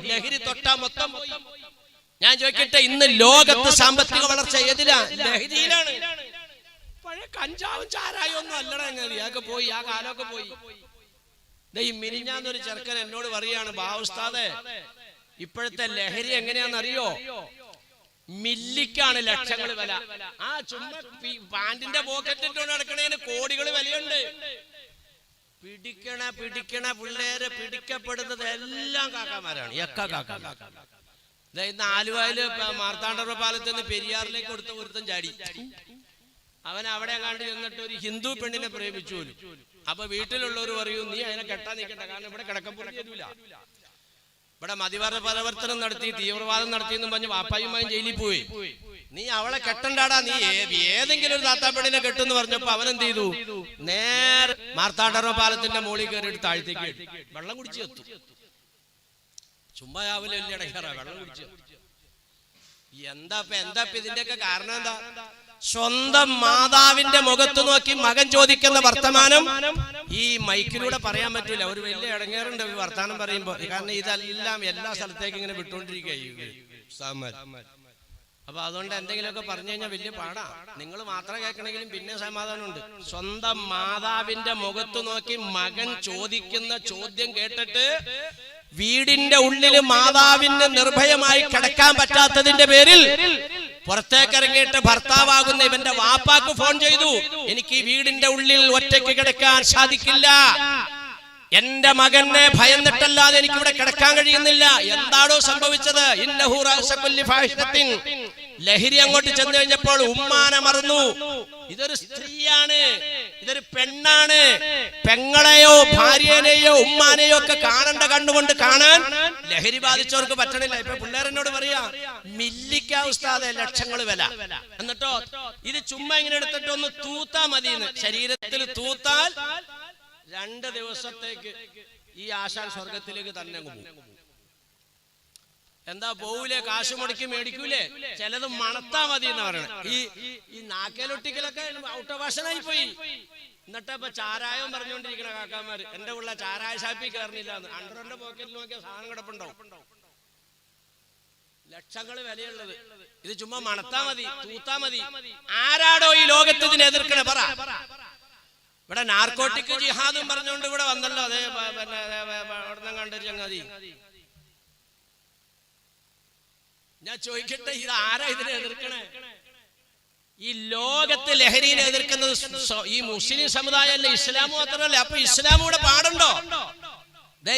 ലഹരി തൊട്ടാ മൊത്തം. ഞാൻ ചോദിക്കട്ടെ, ഇന്ന് ലോകത്ത് സാമ്പത്തിക വളർച്ച ഏതിലാ? ലഹരിയിലാണ്. പഴയ കഞ്ചാവും ചാരായും ഒന്നും അല്ലടാ, അതൊക്കെ പോയി, ആ കാലമൊക്കെ പോയി. ഈ മിനിഞ്ഞാന്നൊരു ചെറുക്കൻ എന്നോട് പറയാണ്, ഉസ്താദേ ഇപ്പോഴത്തെ ലഹരി എങ്ങനെയാണെന്നറിയോ? മില്ലിക്കാണ് ലക്ഷങ്ങൾ വില. ആ ചുമ്മാ പാന്റിന്റെ പോക്കറ്റിട്ടുകൊണ്ട് നടക്കണേന് കോടികൾ വിലയുണ്ട്. പിടിക്കണ പിള്ളേരെ പിടിക്കപ്പെടുന്നത് എല്ലാം കാക്കാമാരാണ്. ഇന്ന് ആലുവയില് മാർത്താണ്ഡവ പാലത്ത് നിന്ന് പെരിയാറിലേക്ക് കൊടുത്ത ഒരുത്തൻ ചാടി. അവൻ അവിടെ കണ്ടു ചെന്നിട്ട് ഒരു ഹിന്ദു പെണ്ണിനെ പ്രേമിച്ചു പോലും. അപ്പൊ വീട്ടിലുള്ളവർ പറയൂ, നീ അതിനെ കെട്ടാൻ നിൽക്കണ്ട, കാരണം ഇവിടെ കിടക്കപ്പുറം ചെയ്യൂല. ഇവിടെ മതിവര പരിവർത്തനം നടത്തി, തീവ്രവാദം നടത്തിയെന്നും പറഞ്ഞ് വാപ്പായുമായും ജയിലിൽ പോയി. നീ അവളെ കെട്ടണ്ടാടാ, നീ ഏതെങ്കിലും ഒരു താത്താപ്പെണ്ണിനെ കെട്ടെന്ന് പറഞ്ഞപ്പോ അവനെന്ത് ചെയ്തു? നേരെ മാർത്താണ്ഡവ പാലത്തിന്റെ മുകളിൽ കയറിയിട്ട് താഴ്ത്തേക്ക് വെള്ളം കുടിച്ചു എത്തും. ചുമ്മാ രാവിലെ വലിയ ഇടയ്ക്കാറാ വെള്ളം കുടിച്ചു. എന്താ ഇതിന്റെയൊക്കെ കാരണം എന്താ? സ്വന്തം മാതാവിന്റെ മുഖത്ത് നോക്കി മകൻ ചോദിക്കുന്ന വർത്തമാനം ഈ മൈക്കിലൂടെ പറയാൻ പറ്റൂല. ഒരു വലിയ ഇടങ്ങേറുണ്ട് വർത്താനം പറയുമ്പോ. കാരണം ഇതെല്ലാം എല്ലാ സ്ഥലത്തേക്കും ഇങ്ങനെ വിട്ടുകൊണ്ടിരിക്കുക. അപ്പൊ അതുകൊണ്ട് എന്തെങ്കിലുമൊക്കെ പറഞ്ഞു കഴിഞ്ഞാൽ വലിയ പാടാ. നിങ്ങൾ മാത്രം കേൾക്കണമെങ്കിലും പിന്നെ സമാധാനമുണ്ട്. സ്വന്തം മാതാവിന്റെ മുഖത്ത് നോക്കി മകൻ ചോദിക്കുന്ന ചോദ്യം കേട്ടിട്ട് വീടിന്റെ ഉള്ളില് മാതാവിന് നിർഭയമായി കിടക്കാൻ പറ്റാത്തതിന്റെ പേരിൽ പുറത്തേക്ക് ഇറങ്ങിയിട്ട് ഭർത്താവാകുന്ന ഇവന്റെ വാപ്പാക്ക് ഫോൺ ചെയ്തു, എനിക്ക് ഈ വീടിന്റെ ഉള്ളിൽ ഒറ്റയ്ക്ക് കിടക്കാൻ സാധിക്കില്ല, എന്റെ മകനെ ഭയന്നിട്ടല്ലാതെ എനിക്ക് ഇവിടെ കിടക്കാൻ കഴിയുന്നില്ല. എന്താണോ സംഭവിച്ചത്? ലഹരി അങ്ങോട്ട് ചെന്ന് കഴിഞ്ഞപ്പോൾ ഉമ്മാനെ മറന്നു. ഇതൊരു സ്ത്രീയാണ്, ഇതൊരു പെണ്ണാണ്. പെങ്ങളെയോ ഭാര്യനെയോ ഉമ്മാനെയോ ഒക്കെ കാണേണ്ട കണ്ണുകൊണ്ട് കാണാൻ ലഹരി ബാധിച്ചവർക്ക് പറ്റണില്ല. ഇപ്പൊ പിള്ളേരെന്നോട് പറയാ, മില്ലിക്കാ ഉസ്താദേ ലക്ഷങ്ങൾ വില. എന്നിട്ടോ ഇത് ചുമ്മാ ഇങ്ങനെ എടുത്തിട്ട് ഒന്ന് തൂത്താ മതി. ശരീരത്തിൽ തൂത്താൽ 2 ദിവസത്തേക്ക് ഈ ആശാൻ സ്വർഗത്തിലേക്ക് തന്നെ പോകും. എന്താ പോവൂലേ? കാശ് മുടക്കി മേടിക്കൂലേ? ചിലത് മണത്താ മതി എന്ന് പറയണേ. ഈ നാക്കേലൊട്ടിക്കലൊക്കെ ഔട്ട് ഓഫ് ഫാഷനായി പോയി. എന്നിട്ട് ഇപ്പൊ ചാരായം പറഞ്ഞുകൊണ്ടിരിക്കണ കാക്കാമാര്, എന്റെ ഉള്ള ചാരായ ഷാപ്പിൽ കയറുന്നില്ല. അണ്ടറിന്റെ പോക്കറ്റിൽ നോക്കിയ സാധനം കിടപ്പുണ്ടാവും. ലക്ഷങ്ങൾ വിലയുള്ളത്. ഇത് ചുമ്മാ മണത്താ മതി, തൂത്താ മതി. ആരാടോ ഈ ലോകത്ത് ഇതിനെ എതിർക്കണേ? പറ. ഇവിടെ നാർക്കോട്ടിക് ജിഹാദും പറഞ്ഞുകൊണ്ട് ഇവിടെ വന്നല്ലോ. അതേ അവിടെ കണ്ടൊരു ചങ്ങാതി. ഞാൻ ചോദിക്കട്ടെ, ഇത് ആരാ ഇതിനെ എതിർക്കണേ? ഈ ലോകത്ത് ലഹരിനെ എതിർക്കുന്നത് ഈ മുസ്ലിം സമുദായം അല്ല, ഇസ്ലാം മാത്രമല്ല. അപ്പൊ ഇസ്ലാം കൂടെ പാടുണ്ടോ?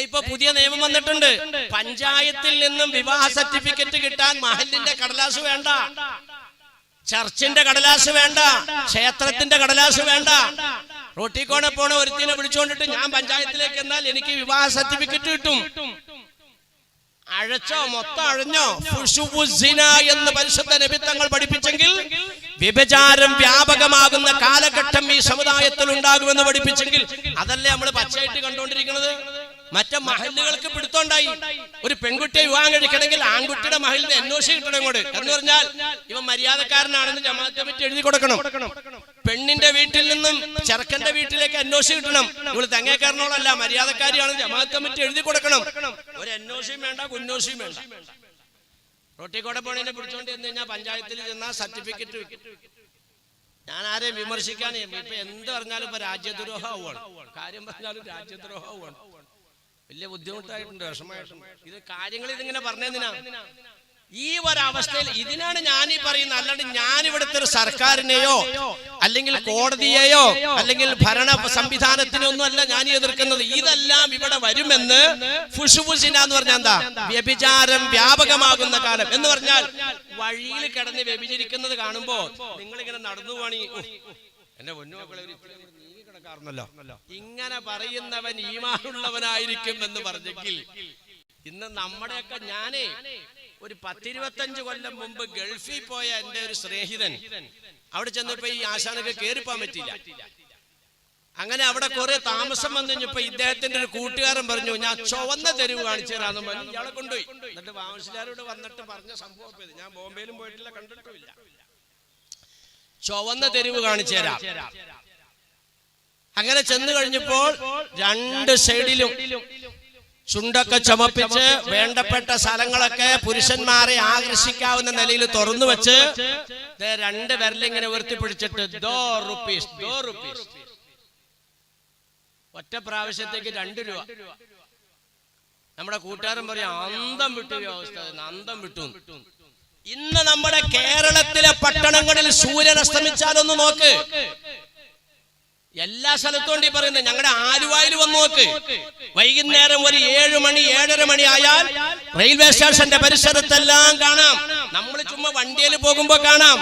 ഇപ്പൊ പുതിയ നിയമം വന്നിട്ടുണ്ട്. പഞ്ചായത്തിൽ നിന്നും വിവാഹ സർട്ടിഫിക്കറ്റ് കിട്ടാൻ മഹലിന്റെ കടലാസ് വേണ്ട, ചർച്ചിന്റെ കടലാസ് വേണ്ട, ക്ഷേത്രത്തിന്റെ കടലാസ് വേണ്ട. റോട്ടിക്കോണെ പോണ ഒരുത്തിനെ വിളിച്ചോണ്ടിട്ട് ഞാൻ പഞ്ചായത്തിലേക്ക് എന്നാൽ എനിക്ക് വിവാഹ സർട്ടിഫിക്കറ്റ് കിട്ടും. അഴച്ചോ മൊത്തം അഴഞ്ഞോ? എന്ന് പരിശുദ്ധ നബി തങ്ങൾ പഠിപ്പിച്ചെങ്കിൽ, വ്യഭിചാരം വ്യാപകമാകുന്ന കാലഘട്ടം ഈ സമുദായത്തിൽ ഉണ്ടാകുമെന്ന് പഠിപ്പിച്ചെങ്കിൽ, അതല്ലേ നമ്മൾ പച്ചയായിട്ട് കണ്ടുകൊണ്ടിരിക്കുന്നത്? മറ്റേ മഹല്ലുകൾക്ക് പിടുത്തോണ്ടായി. ഒരു പെൺകുട്ടിയെ വിവാഹം കഴിക്കണമെങ്കിൽ ആൺകുട്ടിയുടെ മഹലിന് NOC കിട്ടണം ഇങ്ങോട്ട്. എന്ന് പറഞ്ഞാൽ ഇവൻ മര്യാദക്കാരനാണെന്ന് ജമാഅത്ത് കമ്മിറ്റി എഴുതി കൊടുക്കണം. പെണ്ണിന്റെ വീട്ടിൽ നിന്നും ചെറുക്കന്റെ വീട്ടിലേക്ക് NOC കിട്ടണം. ഇവള് തെങ്ങേക്കാരനോളല്ല, മര്യാദക്കാരിയാണെന്ന് ജമാഅത്ത് കമ്മിറ്റി എഴുതി കൊടുക്കണം. ഒരു NOCയും വേണ്ട, കുന്നോസിയും വേണ്ട. റോട്ടിക്കോടെ പോണേനെ പിടിച്ചോണ്ട് ചെന്ന് കഴിഞ്ഞാൽ പഞ്ചായത്തിൽ ചെന്നാൽ സർട്ടിഫിക്കറ്റ് വെക്കും. ഞാൻ ആരെയും വിമർശിക്കാൻ ഇപ്പൊ എന്ത് പറഞ്ഞാലും ഇപ്പൊ രാജ്യദ്രോഹമാണ്. കാര്യം പറഞ്ഞാലും രാജ്യദ്രോഹമാണ്. വലിയ ബുദ്ധിമുട്ടായിട്ടുണ്ട്, വിഷമമായിട്ടുണ്ട്. ഇത് കാര്യങ്ങൾ ഇതിങ്ങനെ പറഞ്ഞതിനാ ഈ ഒരവസ്ഥയിൽ. ഇതിനാണ് ഞാനീ പറയുന്നത്. അല്ലാണ്ട് ഞാൻ ഇവിടുത്തെ ഒരു സർക്കാരിനെയോ അല്ലെങ്കിൽ കോടതിയെയോ അല്ലെങ്കിൽ ഭരണ സംവിധാനത്തിനൊന്നും അല്ല ഞാൻ എതിർക്കുന്നത്. ഇതെല്ലാം ഇവിടെ വരുമെന്ന് ഫുഷുഫുസിന എന്ന് പറഞ്ഞാൽ എന്താ? വ്യഭിചാരം വ്യാപകമാകുന്ന കാലം എന്ന് പറഞ്ഞാൽ വഴിയിൽ കിടന്ന് വ്യഭിചരിക്കുന്നത് കാണുമ്പോ നിങ്ങളിങ്ങനെ നടന്നു പോവാണി, എന്റെ പൊന്നുമക്കളെ കിടക്കാറുണ്ടല്ലോ, ഇങ്ങനെ പറയുന്നവൻ ഈമാനുള്ളവനായിരിക്കും എന്ന് പറഞ്ഞെങ്കിൽ ഇന്ന് നമ്മുടെയൊക്കെ, ഞാനേ ഒരു 10-25 കൊല്ലം മുമ്പ് ഗൾഫിൽ പോയ എന്റെ ഒരു സ്നേഹിതൻ അവിടെ ചെന്നപ്പോ ഈ ആശാനൊക്കെ കേറിപ്പോൻ പറ്റില്ല. അങ്ങനെ അവിടെ കുറെ താമസം വന്നു കഴിഞ്ഞപ്പോ ഇദ്ദേഹത്തിന്റെ ഒരു കൂട്ടുകാരൻ പറഞ്ഞു, ഞാൻ ചുവന്ന തെരുവ് കാണിച്ചു തരാന്ന് പറഞ്ഞു. ഇയാളെ കൊണ്ടുപോയി. എന്നിട്ട് വാമസിലാരോട് വന്നിട്ട് പറഞ്ഞ സംഭവം ഇത് ഞാൻ ബോംബെയിലും പോയിട്ടില്ല, കണ്ടിട്ടുമില്ല. ചുവന്ന തെരുവ് കാണിച്ചു തരാം. അങ്ങനെ ചെന്ന് കഴിഞ്ഞപ്പോൾ 2 സൈഡിലും ചുണ്ടൊക്കെ ചുമപ്പിച്ച് വേണ്ടപ്പെട്ട സ്ഥലങ്ങളൊക്കെ പുരുഷന്മാരെ ആകർഷിക്കാവുന്ന നിലയിൽ തുറന്നു വെച്ച് രണ്ട് വിരലിങ്ങനെ ഉയർത്തിപ്പിടിച്ചിട്ട് ₹2 ഒറ്റ പ്രാവശ്യത്തേക്ക് 2 രൂപ. നമ്മുടെ കൂട്ടുകാരൻ പറയാം അന്തം വിട്ടു അവസ്ഥ, അന്തം വിട്ടു. ഇന്ന് നമ്മുടെ കേരളത്തിലെ പട്ടണങ്ങളിൽ സൂര്യൻ അസ്തമിച്ചാലൊന്ന് നോക്ക്. എല്ലാ സ്ഥലത്തും പറയുന്നത്. ഞങ്ങളുടെ ആലുവായിൽ വന്ന് നോക്ക്. വൈകുന്നേരം ഒരു 7 മണി 7:30 മണി ആയാൽ റെയിൽവേ സ്റ്റേഷന്റെ പരിസരത്തെല്ലാം കാണാം. നമ്മൾ ചുമ്മാ വണ്ടിയിൽ പോകുമ്പോ കാണാം.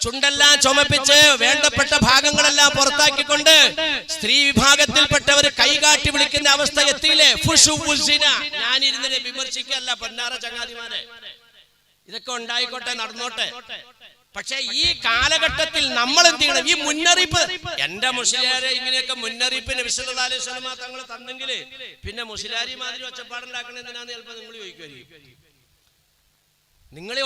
ചുണ്ടെല്ലാം ചുമപ്പിച്ച് വേണ്ടപ്പെട്ട ഭാഗങ്ങളെല്ലാം പുറത്താക്കിക്കൊണ്ട് സ്ത്രീ വിഭാഗത്തിൽപ്പെട്ടവർ കൈകാട്ടി വിളിക്കുന്ന അവസ്ഥ എത്തിയില്ലേ? ഞാനിരുന്നതിനെ വിമർശിക്കല്ല പൊന്നാറ ചങ്ങാതിമാരെ, ഇതൊക്കെ ഉണ്ടായിക്കോട്ടെ, നടന്നോട്ടെ. പക്ഷെ ഈ കാലഘട്ടത്തിൽ നമ്മൾ എന്ത് ചെയ്യണം? ഈ മുന്നറിയിപ്പ്, എന്റെ മുസ്ലിയാരെ ഇങ്ങനെയൊക്കെ മുന്നറിയിപ്പിന് നബി സല്ലല്ലാഹു അലൈഹി വസല്ലം തങ്ങൾ തന്നെങ്കിൽ പിന്നെ മുസ്ലിയാരി മാതിരി ഒച്ചപ്പാടുണ്ടാക്കണ എന്തിനാന്ന് ചിലപ്പോൾ നിങ്ങൾ ചോദിക്കുമായിരിക്കും. നിങ്ങൾ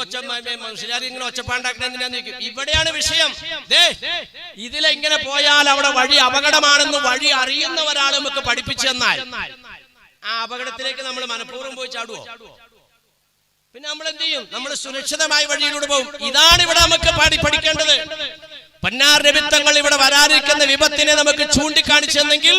മുസ്ലിയാരി ഇങ്ങനെ ഒച്ചപ്പാടുണ്ടാക്കണ എന്തിനാന്ന് ചോദിക്കും. ഇവിടെയാണ് വിഷയം. ഇതിലെങ്ങനെ പോയാൽ അവിടെ വഴി അപകടമാണെന്ന് വഴി അറിയുന്ന ഒരാൾ നമുക്ക് പഠിപ്പിച്ചു തന്നാൽ ആ അപകടത്തിലേക്ക് നമ്മൾ മനഃപൂർവ്വം പോയി ചാടുവോ? പിന്നെ നമ്മൾ എന്ത് ചെയ്യും? നമ്മൾ സുരക്ഷിതമായ വഴിയിലൂടെ പോകും. ഇതാണ് ഇവിടെ നമുക്ക് പഠിക്കേണ്ടത്. പൊന്നാർ നബി തങ്ങൾ ഇവിടെ വരാനിരിക്കുന്ന വിപത്തിനെ നമുക്ക് ചൂണ്ടിക്കാണിച്ചെന്നെങ്കിൽ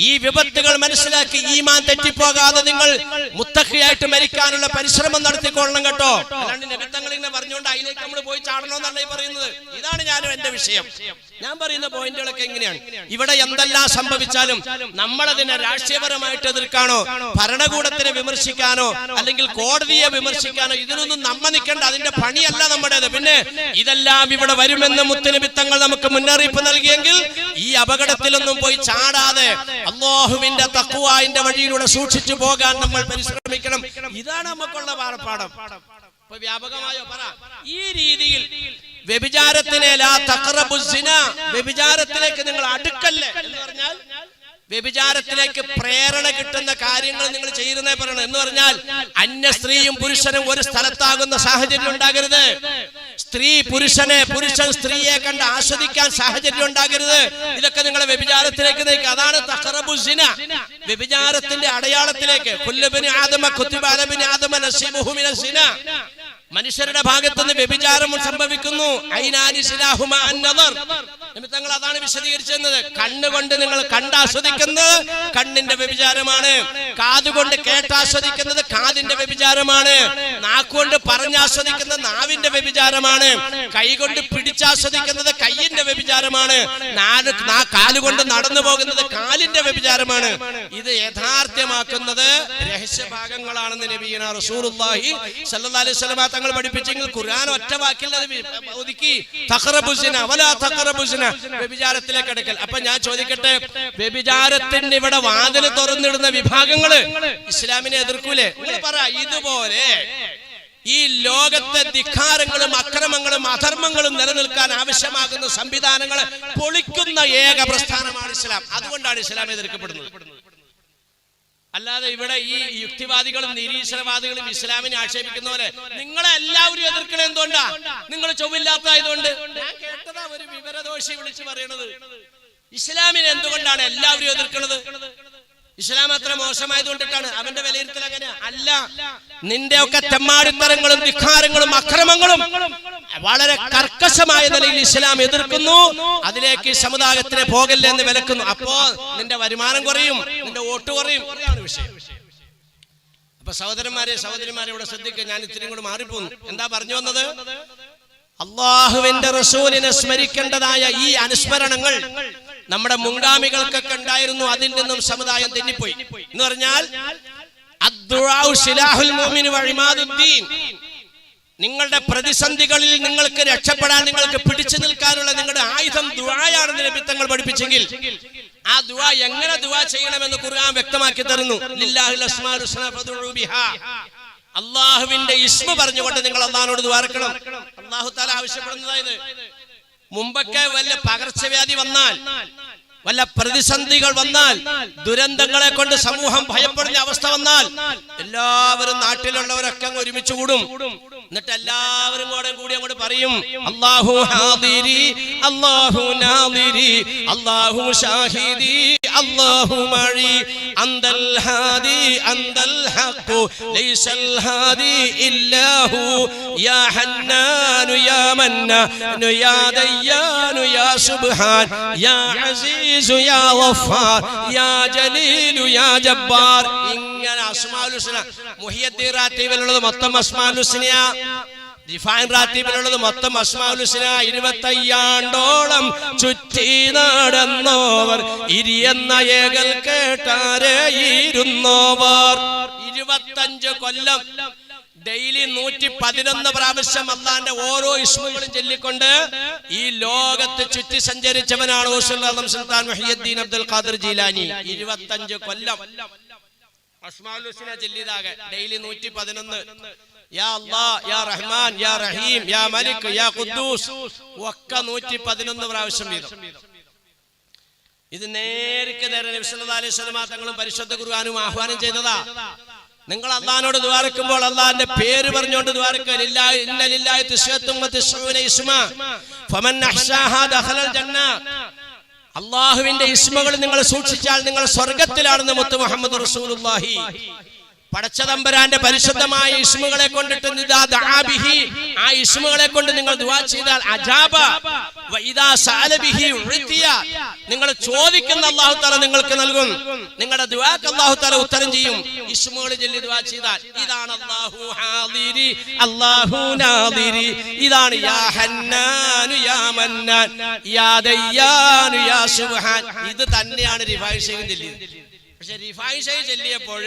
ഈ വിപത്തുകൾ മനസ്സിലാക്കി ഈമാൻ തെറ്റിപ്പോകാതെ നിങ്ങൾ മുത്തഖിയായിട്ട് മരിക്കാനുള്ള പരിശ്രമം നടത്തിക്കൊള്ളണം കേട്ടോ. അല്ലാണ്ട് നബി തങ്ങൾ ഇങ്ങനെ പറഞ്ഞുകൊണ്ട് അതിലേക്ക് നമ്മൾ പോയി ചാടണമെന്നല്ല ഈ പറയുന്നത്. ഇതാണ് ഞാനും എന്റെ വിഷയം. ഞാൻ പറയുന്ന പോയിന്റുകളൊക്കെ എങ്ങനെയാണ്? ഇവിടെ എന്തെല്ലാം സംഭവിച്ചാലും നമ്മളതിനെ രാഷ്ട്രീയപരമായിട്ട് എതിർക്കാനോ ഭരണകൂടത്തിനെ വിമർശിക്കാനോ അല്ലെങ്കിൽ കോടതിയെ വിമർശിക്കാനോ ഇതിനൊന്നും നമ്മ നിൽക്കേണ്ട. അതിന്റെ പണിയല്ല നമ്മുടേത്. പിന്നെ ഇതെല്ലാം ഇവിടെ വരുമെന്ന് മുത്തനബി തങ്ങൾ നമുക്ക് മുന്നറിയിപ്പ് നൽകിയെങ്കിൽ ഈ അപകടത്തിലൊന്നും പോയി ചാടാതെ അല്ലാഹുവിന്റെ തഖ്വാന്റെ വഴിയിലൂടെ സൂക്ഷിച്ചു പോകാൻ നമ്മൾ പരിശ്രമിക്കണം. ഇതാണ് നമുക്കുള്ള പാഠം. ഇപ്പൊ വ്യാപകമായോ പറ. ഈ രീതിയിൽ വ്യഭിചാരത്തിനെ ലാ തഖറബു സിന, വ്യഭിചാരത്തിലേക്ക് നിങ്ങൾ അടുക്കല്ലേ എന്ന് പറഞ്ഞാൽ വ്യഭിചാരത്തിലേക്ക് പ്രേരണ കിട്ടുന്ന കാര്യങ്ങൾ നിങ്ങൾ ചെയ്യുന്നേ പറയണം. എന്ന് പറഞ്ഞാൽ അന്യ സ്ത്രീയും പുരുഷനും ഒരു സ്ഥലത്താകുന്ന സാഹചര്യം ഉണ്ടാകരുത്. സ്ത്രീ പുരുഷനെ, പുരുഷൻ സ്ത്രീയെ കണ്ട് ആസ്വദിക്കാൻ സാഹചര്യം ഉണ്ടാകരുത്. ഇതൊക്കെ നിങ്ങളെ വ്യഭിചാരത്തിലേക്ക് നയിക്കുക. അതാണ് തഖറബു സിന, വ്യഭിചാരത്തിന്റെ അടയാളത്തിലേക്ക്. കുല്ലു ബനി ആദമ കുതിബ അല ബനി ആദമ നസീബുഹു മിനസ് സിന. മനുഷ്യരുടെ ഭാഗത്തുനിന്ന് വ്യഭിചാരം സംഭവിക്കുന്നു. ഐനാനി സിലാഹുമാ അൻ-നദർ. തങ്ങൾ അതാണ് വിശദീകരിച്ചത്. കണ്ണുകൊണ്ട് നിങ്ങൾ കണ്ടാസ്വദിക്കുന്നത് കണ്ണിന്റെ വ്യഭിചാരമാണ്. കാതുകൊണ്ട് കേട്ടാസ്വദിക്കുന്നത് കാതിന്റെ വ്യഭിചാരമാണ്. നാക്കുകൊണ്ട് പറഞ്ഞാസ്വദിക്കുന്നത് നാവിന്റെ വ്യഭിചാരമാണ്. കൈകൊണ്ട് പിടിച്ചാസ്വദിക്കുന്നത് കൈയിന്റെ വ്യഭിചാരമാണ്. കാലുകൊണ്ട് നടന്നു പോകുന്നത് കാലിന്റെ വ്യഭിചാരമാണ്. ഇത് യഥാർത്ഥ്യമാക്കുന്നത് രഹസ്യഭാഗങ്ങളാണെന്ന് നബിയുനാ റസൂലുള്ളാഹി സ്വല്ലല്ലാഹു അലൈഹി വസല്ലം തങ്ങൾ പഠിപ്പിച്ചെങ്കിൽ ഖുർആൻ ഒറ്റ വാക്കിൽ അത് ഒതുക്കി. തഖറബു സിന വലാ തഖറബു സിന, വ്യഭിചാരത്തിലേക്ക് അടുക്കൽ. അപ്പൊ ഞാൻ ചോദിക്കട്ടെ, വ്യഭിചാരത്തിന്റെ ഇവിടെ വാതിൽ തുറന്നിടുന്ന വിഭാഗങ്ങള് ഇസ്ലാമിനെ എതിർക്കൂലേ? നിങ്ങൾ പറ. ഇതുപോലെ ഈ ലോകത്തെ ധിക്കാരങ്ങളും അക്രമങ്ങളും അധർമ്മങ്ങളും നിലനിൽക്കാൻ ആവശ്യമാകുന്ന സംവിധാനങ്ങളെ പൊളിക്കുന്ന ഏക പ്രസ്ഥാനമാണ് ഇസ്ലാം. അതുകൊണ്ടാണ് ഇസ്ലാം എതിർക്കപ്പെടുന്നത്. അല്ലാതെ ഇവിടെ ഈ യുക്തിവാദികളും നിരീശ്വരവാദികളും ഇസ്ലാമിനെ ആക്ഷേപിക്കുന്നവരെ നിങ്ങളെ എല്ലാവരും എതിർക്കണ എന്തുകൊണ്ടാ? നിങ്ങൾ ചൊവ്വില്ലാത്തതായതുകൊണ്ട്. ഞാൻ കേട്ടതാ ഒരു വിവരദോഷി വിളിച്ചു പറയണത്. ഇസ്ലാമിനെ എന്തുകൊണ്ടാണ് എല്ലാവരും എതിർക്കുന്നത്? ഇസ്ലാം അത്ര മോശമായതുകൊണ്ടിട്ടാണ്. അവന്റെ വിലയിരുത്തൽ അങ്ങനെ അല്ല. നിന്റെ ഒക്കെ തെമ്മാടിത്തരങ്ങളും ധിക്കാരങ്ങളും അക്രമങ്ങളും വളരെ കർക്കശമായ നിലയിൽ ഇസ്ലാം എതിർക്കുന്നു. അതിലേക്ക് സമുദായത്തിനെ പോകല്ലേ എന്ന് വിലക്കുന്നു. അപ്പോ നിന്റെ വരുമാനം കുറയും, നിന്റെ വോട്ട് കുറയും. അതാണ് വിഷയം. അപ്പൊ സഹോദരിമാരെ ഇവിടെ ശ്രദ്ധിക്കുക. ഞാൻ ഇത്തിരി കൂടെ മാറിപ്പോന്നു. എന്താ പറഞ്ഞു വന്നത്? അള്ളാഹുവിന്റെ റസൂലിനെ സ്മരിക്കേണ്ടതായ ഈ അനുസ്മരണങ്ങൾ നമ്മുടെ മുൻഗാമികൾക്കൊക്കെ ഉണ്ടായിരുന്നു. അതിൽ നിന്നും സമുദായം തെന്നിപ്പോയി എന്ന് പറഞ്ഞാൽ അദ്ദുആഉ സിലാഹുൽ മുഅ്മിൻ വ ഇമാദുദ്ദീൻ. നിങ്ങളുടെ പ്രതിസന്ധികളിൽ നിങ്ങൾക്ക് രക്ഷപ്പെടാൻ, നിങ്ങൾക്ക് പിടിച്ചു നിൽക്കാനുള്ള നിങ്ങളുടെ ആയുധം ദുആയാണെന്ന് നബി തങ്ങൾ പഠിപ്പിച്ചെങ്കിൽ ആ ദുആ എങ്ങനെ ദുആ ചെയ്യണമെന്ന് ഖുർആൻ വ്യക്തമാക്കി തരുന്നു. ലില്ലാഹിൽ അസ്മാഉൽ ഹുസ്നാ ഫദ്ഉ ബിഹാ. അല്ലാഹുവിന്റെ ഇസ്മ പറഞ്ഞുകൊണ്ട് നിങ്ങൾ അല്ലാഹുവോട് ദുആ ചെയ്യണം. അല്ലാഹു തആല ആവശ്യപ്പെടുന്നതായത് മുമ്പൊക്കെ വല്ല പകർച്ചവ്യാധി വന്നാൽ, വല്ല പ്രതിസന്ധികൾ വന്നാൽ, ദുരന്തങ്ങളെ കൊണ്ട് സമൂഹം ഭയപ്പെടുന്ന അവസ്ഥ വന്നാൽ എല്ലാവരും നാട്ടിലുള്ളവരൊക്കെ അങ്ങ് ഒരുമിച്ച് കൂടും. എന്നിട്ട് എല്ലാവരും കൂടി അങ്ങോട്ട് പറയും, അല്ലാഹു ഹാദിരി, അല്ലാഹു നാദിരി, അല്ലാഹു ഷാഹിദി, അല്ലാഹു മഈ അന്തൽ ഹാദി അന്തൽ ഹഖ് ലൈസൽ ഹാദി ഇല്ലാഹു യാ ഹന്നാനു യാ മന്നാനു യാ ദയ്യാനു യാ സുബ്ഹാൻ യാ അസീസു യാ ഗഫാർ യാ ജലീലു യാ ജബ്ബാർ. ഇങ്ങനെ അസ്മാഉൽ ഹുസ്ന മുഹിയദ്ദീൻ റാത്തീബിലുള്ളത് മൊത്തം അസ്മാഉൽ ഹുസ്നയാ. റിഫായിൻ റാത്തീബിലുള്ളത് മൊത്തം അസ്മാഉൽ ഹുസ്ന. 25 ആണ്ടോളം ചുറ്റി നടന്നോവർ ഇരിയെന്ന ഏകൽ കേട്ടാരേയിരുന്നോവർ. 25 കൊല്ലം ഡെയിലി 111 പ്രാവശ്യം അല്ലാഹുവിന്റെ ഓരോ ഇസ്മുകളും ചൊല്ലിക്കൊണ്ട് ഈ ലോകത്ത് ചുറ്റി സഞ്ചരിച്ചവനാണ് ഗൗസുൽ ആലം സുൽത്താൻ മുഹിയുദ്ദീൻ അബ്ദുൽ ഖാദിർ ജീലാനി. 25 കൊല്ലം അസ്മാഉൽ ഹുസ്ന ചൊല്ലിയതാകെ ഡെയിലി 111. യാ അല്ലാഹ്, യാ റഹ്മാൻ, യാ റഹീം, യാ മലിക്, യാ ഖുദ്ദൂസ് ഒക്കെ 111 പ്രാവശ്യം വീതം. ഇത് നേർക്ക് നേരെ നബി സല്ലല്ലാഹു അലൈഹി വസല്ലം തങ്ങളും പരിശുദ്ധ ഖുർആനും ആഹ്വാനം ചെയ്തതാ. നിങ്ങൾ അല്ലാഹുവിനോട് ദുആരക്കുമ്പോൾ അല്ലാഹുവിന്റെ പേര് പറഞ്ഞുകൊണ്ട് ദുആരക്കുക. ലില്ലാഹി ഇന്ന ലില്ലാഹി തിസ്അത്തും വതിസ്ഊന ഇസ്മാ ഫമൻ അഹ്സാഹാ ദഖലൽ ജന്ന. അല്ലാഹുവിന്റെ ഇസ്മുകൾ നിങ്ങൾ സൂക്ഷിച്ചാൽ നിങ്ങൾ സ്വർഗ്ഗത്തിലാണെന്ന് മുത്ത് മുഹമ്മദ് റസൂലുള്ളാഹി. പടച്ചതമ്പുരാന്റെ പരിശുദ്ധമായ ഇസ്മുകളെ കൊണ്ടിട്ട് ആ ഇസ്മുകളെ കൊണ്ട് നിങ്ങൾ ദുആ ചെയ്താൽ അജാബ വഇദാ സഅല ബിഹി ഉഅതിയ, നിങ്ങൾ ചോദിക്കുന്ന അല്ലാഹു തആല നിങ്ങൾക്ക് നൽകും. നിങ്ങളുടെ ദുആക്ക് അല്ലാഹു തആല ഉത്തരം ചെയ്യും ഇസ്മുകൾ ചൊല്ലി ദുആ ചെയ്താൽ. ഇതാണ് അല്ലാഹു ഹാദിരി അല്ലാഹു നാദിരി. ഇതാണ് യാ ഹന്നാനു യാ മന്നാൻ യാ ദയ്യാനു യാ സുബ്ഹാൻ. ഇത് തന്നെയാണ് റിഫായി ഷൈഖ് ചൊല്ലിയത്. പക്ഷെ റിഫായി ഷൈഖ് ചൊല്ലിയപ്പോൾ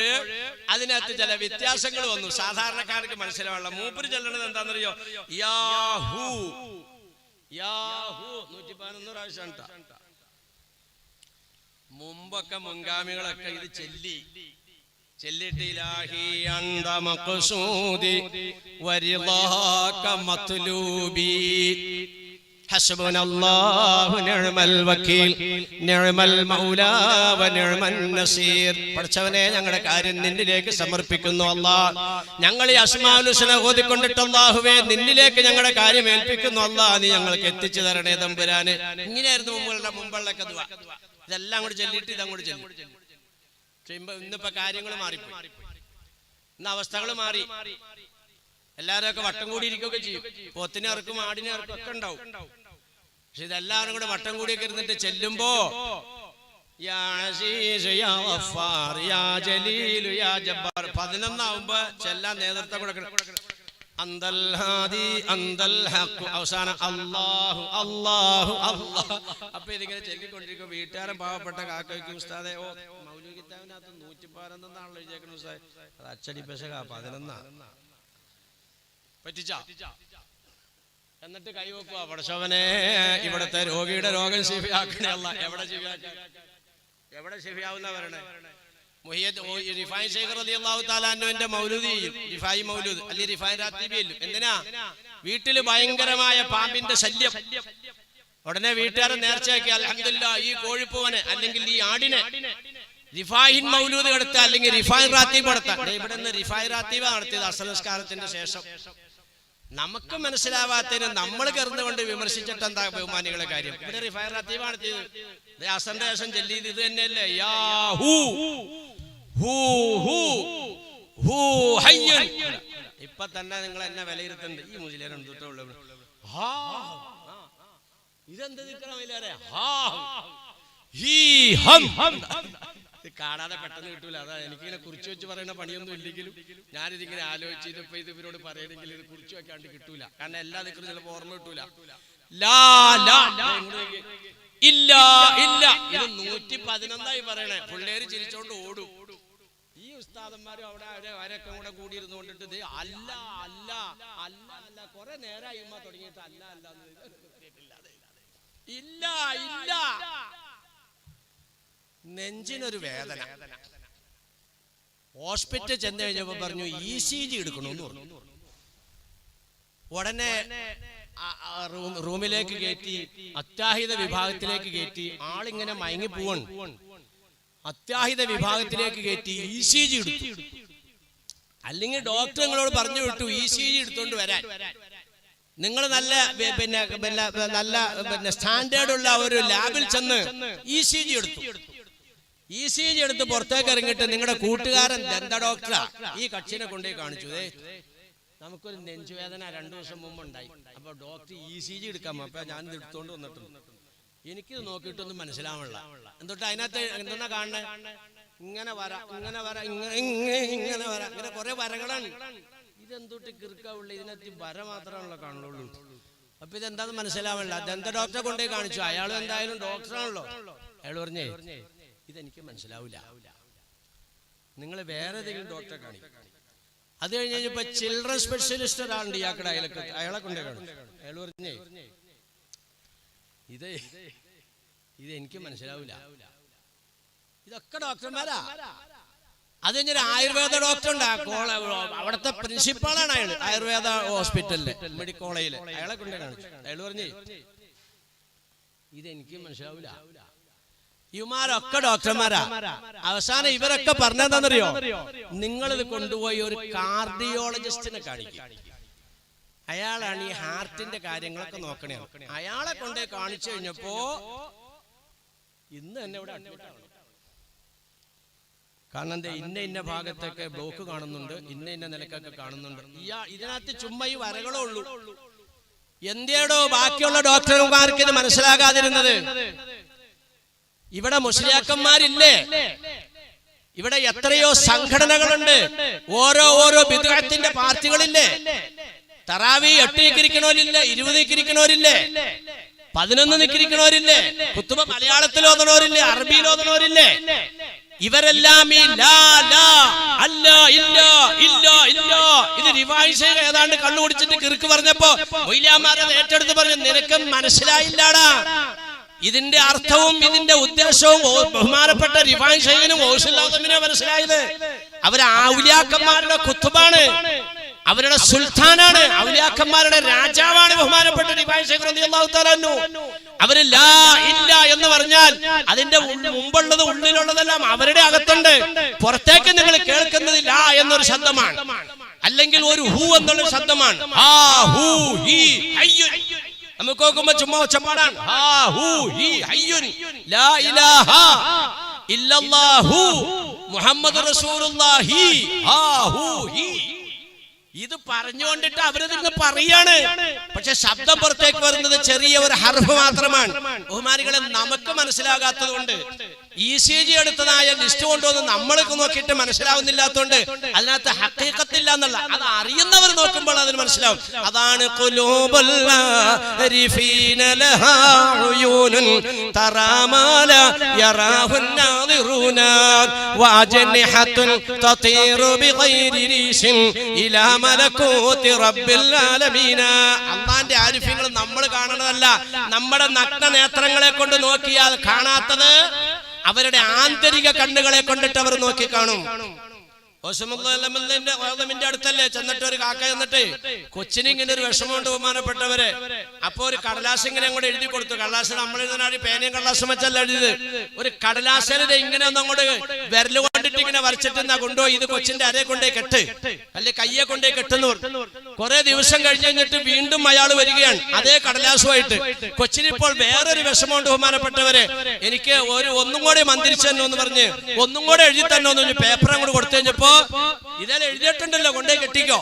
അതിനകത്ത് ചില വ്യത്യാസങ്ങൾ വന്നു. സാധാരണക്കാർക്ക് മനസ്സിലാവുള്ള മൂപ്പര് ചൊല്ലണത് എന്താണെന്നറിയോ? യാഹു യാഹു 111 പ്രാവശ്യം. മുമ്പൊക്കെ മുൻഗാമികളൊക്കെ ഇത് ചെല്ലിട്ട് ഇലാഹി അന്ത മഖ്സൂദി വരിളാക മത്ലൂബി ഹസ്ബുനല്ലാഹു നിഅമൽ വകീൽ നിഅമൽ മൗലാ വ നിഅമൻ നസീർ. പടച്ചവനെ, ഞങ്ങളുടെ കാര്യം നിന്നിലേക്ക് സമർപ്പിക്കുന്നു അല്ലാഹ്. ഞങ്ങൾ ഈ അസ്മാഉൽ ഹുസ്ന ഓതിക്കൊണ്ടിട്ട് അല്ലാഹുവേ നിന്നിലേക്ക് ഞങ്ങളുടെ കാര്യം ഏൽപ്പിക്കുന്നു അല്ലാഹ്. നീ ഞങ്ങൾക്ക് എത്തിച്ചു തരണേ തമ്പുരാനെ. ഇങ്ങനെയായിരുന്നു മുമ്പുള്ള ദുആ. ഇതെല്ലാം കൂടി ചൊല്ലിയിട്ട് ഇതങ്ങോട്ട് ചൊല്ലി. ഇന്നിപ്പോ കാര്യങ്ങൾ മാറിപ്പോയി. ഇന്ന് അവസ്ഥകൾ മാറി. എല്ലാവരും ഒക്കെ വട്ടം കൂടി ഇരിക്കുകയൊക്കെ ചെയ്യും. പോത്തിനെ ഇറക്കും ആടിനെ ഇറക്കും ഒക്കെ ഉണ്ടാവും. പക്ഷെ ഇതെല്ലാവരും കൂടെ വട്ടം കൂടിയൊക്കെ ഇരുന്നിട്ട് ചെല്ലുമ്പോ യാ അസീസ് യാ ഗഫാർ യാ ജലീലു യാ ജബ്ബാർ 11 ആവുമ്പോ ചെല്ലാൻ നേതൃത്വം കൊടുക്കണം. അന്തൽ ഹാദി അന്തൽ ഹഖ് അവസാനം അല്ലാഹു അല്ലാഹു അല്ലാഹ്. അപ്പൊ ഇതിങ്ങനെ ചൊല്ലിക്കൊണ്ടിരിക്കും. വീട്ടുകാരൻ പാവപ്പെട്ട കാക്കയ്ക്ക് ഉസ്താദെ മൗലൂദ് കിതാബിനകത്ത് 111 എഴുതിയേക്കണം ഉസ്താദെ. അത് അച്ചടി പെശക 11 പറ്റിച്ച. എന്നിട്ട് കൈവെക്കുക, പടച്ചവനെ ഇവിടുത്തെ രോഗിയുടെ രോഗം ശിഫയാക്കണേ അല്ലാ. എവിടെ ശിഫയാവുന്ന പറയണേ? റിഫായി ഷൈഖ് റളിയല്ലാഹു തആല അൻഹുവിന്റെ മൗലൂദ് ചെയ്യും. റിഫായി മൗലൂദ് അല്ലെങ്കിൽ റിഫായി റാത്തീബിയല്ല. എന്തിനാ? വീട്ടില് ഭയങ്കരമായ പാമ്പിന്റെ ശല്യം. ഉടനെ വീട്ടുകാരൻ നേർച്ചയാക്കി അൽഹംദുലില്ലാഹ് ഈ കോഴിപ്പൂവനെ അല്ലെങ്കിൽ ഈ ആടിനെ റിഫായിൻ മൗലൂദ് നടത്തുക അല്ലെങ്കിൽ റിഫായി റാത്തീബ് നടത്താം. ഇവിടെ നിന്ന് റിഫായി റാത്തീബ് നടത്തിയത് അസംസ്കാരത്തിന്റെ ശേഷം. നമുക്ക് മനസ്സിലാവാത്തതിന് നമ്മൾ കയറുന്നുകൊണ്ട് വിമർശിച്ചിട്ട് എന്താ ബഹുമാനികളെ കാര്യം? ഇവിടെ റിഫായി റാത്തീബ് നടത്തിയത് അസന്റെ ശേഷം ചെല്ലിയത് ഇത് തന്നെയല്ലേ? യാ ഹൂ ഹൂ ഹൂ ഹൂ ഹയ്യൻ. ഇപ്പൊ തന്നെ നിങ്ങൾ എന്നെ വിലയിരുത്തുന്നുണ്ട്. ഈ മുസ്ലിം ഇതെന്ത് കാണാതെ പെട്ടെന്ന് കിട്ടൂല. അതാ എനിക്കിങ്ങനെ കുറിച്ച് വെച്ച് പറയുന്ന പണിയൊന്നും ഇല്ലെങ്കിലും ഞാനിതിങ്ങനെ ആലോചിച്ചിട്ട് ഇപ്പൊ ഇത് ഇവരോട് പറയണമെങ്കിൽ ഇത് കുറിച്ച് വെക്കാണ്ട് കിട്ടൂല. കാരണം എല്ലാ ദിക്കറും ചിലപ്പോൾ ഓർമ്മ കിട്ടൂല. ഇല്ല ഇല്ല ഇത് 111 പറയണേ. പിള്ളേര് ചിരിച്ചോണ്ട് ഓടും. ഈ ഉസ്താദന്മാരും അവിടെ അവരൊക്കെ കൂടെ കൂടിയിരുന്നു കൊണ്ടിട്ട് ഇത് അല്ല അല്ല അല്ല അല്ല കുറെ നേരമായി തുടങ്ങിയിട്ട് അല്ല അല്ല ഇല്ല ഇല്ല. നെഞ്ചിനൊരു വേദന. ഹോസ്പിറ്റൽ ചെന്ന് കഴിഞ്ഞപ്പോ പറഞ്ഞു ECG എടുക്കണമെന്ന് പറഞ്ഞു. ഉടനെ റൂമിലേക്ക് കയറ്റി അത്യാഹിത വിഭാഗത്തിലേക്ക് കയറ്റി. ആളിങ്ങനെ മയങ്ങി പോവാണ്. അത്യാഹിത വിഭാഗത്തിലേക്ക് കയറ്റി ECG എടുത്തു. അല്ലെങ്കിൽ ഡോക്ടർ നിങ്ങളോട് പറഞ്ഞു വിട്ടു ECG എടുത്തോണ്ട് വരാൻ. നിങ്ങൾ നല്ല നല്ല സ്റ്റാൻഡേർഡ് ഉള്ള ഒരു ലാബിൽ ചെന്ന് ECG എടുത്തു. ECG എടുത്ത് പുറത്തേക്ക് ഇറങ്ങിയിട്ട് നിങ്ങളുടെ കൂട്ടുകാരൻ ദന്ത ഡോക്ടറാ ഈ കക്ഷിനെ കൊണ്ടേ കാണിച്ചു. നമുക്കൊരു നെഞ്ചുവേദന 2 ദിവസം മുമ്പ് ഉണ്ടായി. അപ്പൊ ഡോക്ടർ ECG എടുക്കാം. അപ്പൊ ഞാൻ ഇത് എടുത്തോണ്ട് വന്നിട്ടുണ്ട്. എനിക്കിത് നോക്കിയിട്ടൊന്നും മനസ്സിലാവണില്ല. എന്നിട്ട് അതിനകത്ത് എന്തെന്നാ കാണണേ? ഇങ്ങനെ വര ഇങ്ങനെ വര ഇങ്ങനെ വര ഇങ്ങനെ കുറെ വരകളാണ്. ഇതെന്തോട്ട് കിറുക്കാവുള്ള, ഇതിനകത്ത് വര മാത്രമാണല്ലോ കാണുള്ളൂ. അപ്പൊ ഇതെന്താന്ന് മനസ്സിലാവണില്ല. ദന്ത ഡോക്ടറെ കൊണ്ടേ കാണിച്ചു. അയാളും എന്തായാലും ഡോക്ടറാണല്ലോ. അയാൾ പറഞ്ഞേ ഇതെനിക്ക് മനസ്സിലാവില്ല, നിങ്ങൾ വേറെ ഏതെങ്കിലും ഡോക്ടറെ കാണിക്കും. അത് കഴിഞ്ഞപ്പോ ചിൽഡ്രൻ സ്പെഷ്യലിസ്റ്റ് ഒരാളുണ്ട് ഇയാളുടെ അയാളെ കൊണ്ടേ കാണിച്ചു. അയാൾ പറഞ്ഞേ ഇതെനിക്ക് മനസ്സിലാവില്ല. ഇതൊക്കെ ഡോക്ടർമാരാ. അത് കഴിഞ്ഞൊരു ആയുർവേദ ഡോക്ടർ ഉണ്ട്, അവിടുത്തെ പ്രിൻസിപ്പാളാണ് അയാൾ, ആയുർവേദ ഹോസ്പിറ്റലിലെ മെഡിക്കൽ കോളേജില്. അയാളെ കൊണ്ടേ കാണിച്ചു. അയാൾ പറഞ്ഞേ ഇതെനിക്ക് മനസ്സിലാവില്ല. ഇവന്മാരൊക്കെ ഡോക്ടർമാരാ. അവസാനം ഇവരൊക്കെ പറഞ്ഞതെന്നറിയോ? നിങ്ങളിത് കൊണ്ടുപോയി ഒരു കാർഡിയോളജിസ്റ്റിനെ കാണിക്കും. അയാളാണ് ഈ ഹാർട്ടിന്റെ കാര്യങ്ങളൊക്കെ നോക്കണേ. അയാളെ കൊണ്ടേ കാണിച്ചു കഴിഞ്ഞപ്പോ ഇന്ന് തന്നെ ഇവിടെ അഡ്മിറ്റ് ആവണം. കാരണം എന്താ, ഇന്ന ഭാഗത്തൊക്കെ ബ്ലോക്ക് കാണുന്നുണ്ട്, ഇന്ന നിലക്കൊക്കെ കാണുന്നുണ്ട്. ഇതിനകത്ത് ചുമ്മാ ഈ വരകളേ ഉള്ളൂ. എന്തിയാടോ ബാക്കിയുള്ള ഡോക്ടർമാർക്ക് ഇത് മനസ്സിലാകാതിരുന്നത്? ഇവിടെ മുസ്ലിയാക്കന്മാരില്ലേ? ഇവിടെ എത്രയോ സംഘടനകളുണ്ട്, ഓരോ ബിദ്അത്തിന്റെ പാർട്ടികളില്ലേ? തറാവി 8 നിക്കിരിക്കണോരില്ലേ, 20 നിക്കിരിക്കണോരില്ലേ, 11 നിക്കിരിക്കണോരില്ലേ, കുത്തുബ മലയാളത്തിൽ ഓതണോരില്ലേ, അറബിയിൽ ഓതണോരില്ലേ? ഇവരെല്ലാം ഈ ലാ ലാ അല്ല ഇല്ല ഇല്ല ഇല്ല ഇത് റിവൈസ് ഏതാണ്ട് കണ്ണു കുടിച്ചിട്ട് കിറുക്ക് പറഞ്ഞപ്പോ മൊയ്ലാമാരത് ഏറ്റെടുത്ത് പറഞ്ഞു, നിനക്ക് മനസ്സിലായില്ലാടാ ഇതിന്റെ അർത്ഥവും ഇതിന്റെ ഉദ്ദേശവും. ബഹുമാനപ്പെട്ട റിഫാൻ ഷൈഖിനും ഓസിലാദമിനെ മനസ്സിലായത്. അവര് ഔലിയാക്കന്മാരുടെ കുത്തുബാണ്, അവരുടെ സുൽത്താനാണ്, ഔലിയാക്കന്മാരുടെ രാജാവാണ് ബഹുമാനപ്പെട്ട റിഫാൻ ഷൈഖ് റളിയല്ലാഹു തആല അൻഹു. അവര് ലാ ഇല്ല എന്ന് പറഞ്ഞാൽ അതിന്റെ മുമ്പുള്ളത് ഉള്ളിലുള്ളതെല്ലാം അവരുടെ അകത്തുണ്ട്. പുറത്തേക്ക് നിങ്ങൾ കേൾക്കുന്നത് ലാ എന്നൊരു ശബ്ദമാണ്, അല്ലെങ്കിൽ ഒരു ഹു എന്നുള്ള ശബ്ദമാണ്. ആ ഹു ഹി ഹയ്യുൻ നമുക്ക് നോക്കുമ്പോ ചുമ്മാ ഒച്ചപ്പാടാണ്. ഹാ ഹു ഹി ഹയ്യുൻ ലാ ഇലാഹ ഇല്ലല്ലാഹു മുഹമ്മദ് റസൂലുള്ളാഹി ഹാ ഹു ഹി. ഇത് പറഞ്ഞുകൊണ്ടിട്ട് അവരതിന്ന് പറയാണ്. പക്ഷെ ശബ്ദം പുറത്തേക്ക് വരുന്നത് ചെറിയ ഒരു ഹർഫ് മാത്രമാണ്. ബഹുമാനികളെ, നമുക്ക് മനസ്സിലാകാത്തത് കൊണ്ട് ECG എടുത്തതായ ലിസ്റ്റ് കൊണ്ടുവന്ന് നമ്മൾക്ക് നോക്കിയിട്ട് മനസ്സിലാവുന്നില്ലാത്തതുകൊണ്ട് അതിനകത്ത് ഹഖീഖത്തില്ല എന്നല്ല, അത് അറിയുന്നവർ നോക്കുമ്പോൾ അതിന് മനസ്സിലാവും. അതാണ് ഖുലൂബുൽ ആരിഫീന ലഹാ ഉയൂനുൻ തറാമാല യറാഹുൻ നാദിറൂന വഅജ്നിഹത്തുൻ തതീറു ബിഗൈരി രീശിൻ ഇലാ മലകൂതി റബ്ബിൽ ആലമീന. അല്ലാഹുവിന്റെ ആരിഫീങ്ങൾ നമ്മൾ കാണുന്നതല്ല, നമ്മുടെ നഗ്ന നേത്രങ്ങളെ കൊണ്ട് നോക്കിയാൽ കാണാത്തത് അവരുടെ ആന്തരിക കണ്ണുകളെ കൊണ്ടിട്ട് അവർ നോക്കി കാണും. ഓസമിന്റെ അടുത്തല്ലേ ചെന്നിട്ട് ഒരു കാക്ക ചെന്നിട്ട് കൊച്ചിന് ഇങ്ങനെ ഒരു വിഷമമുണ്ട് ബഹുമാനപ്പെട്ടവര്. അപ്പൊ ഒരു കടലാസ് ഇങ്ങനെ അങ്ങോട്ട് എഴുതി കൊടുത്തു. കടലാസ് നമ്മൾ എഴുതുന്ന പേനയും കടലാസും വെച്ചല്ല എഴുതിയത്. ഒരു കടലാസിനെ ഇങ്ങനെ ഒന്ന് അങ്ങോട്ട് വിരല് കൊണ്ടിട്ട് ഇങ്ങനെ വരച്ചിട്ട് കൊണ്ടുപോയി ഇത് കൊച്ചിന്റെ അരയെ കൊണ്ടേ കെട്ട്, അല്ലെ കയ്യെ കൊണ്ടേ കെട്ടുന്നു. കുറെ ദിവസം കഴിഞ്ഞിട്ട് വീണ്ടും അയാൾ വരികയാണ് അതേ കടലാസുമായിട്ട്. കൊച്ചിനിപ്പോൾ വേറൊരു വിഷമമുണ്ട് ബഹുമാനപ്പെട്ടവര്, എനിക്ക് ഒന്നും കൂടെ മന്ത്രിച്ചു തന്നെ എന്ന് പറഞ്ഞ് ഒന്നും കൂടെ എഴുതി തന്നെ ഒന്ന് പേപ്പർ അങ്ങോട്ട് കൊടുത്തു കഴിഞ്ഞപ്പോ ഇതെല്ലാം എഴുതിയിട്ടുണ്ടല്ലോ കൊണ്ടേ കെട്ടിക്കോ.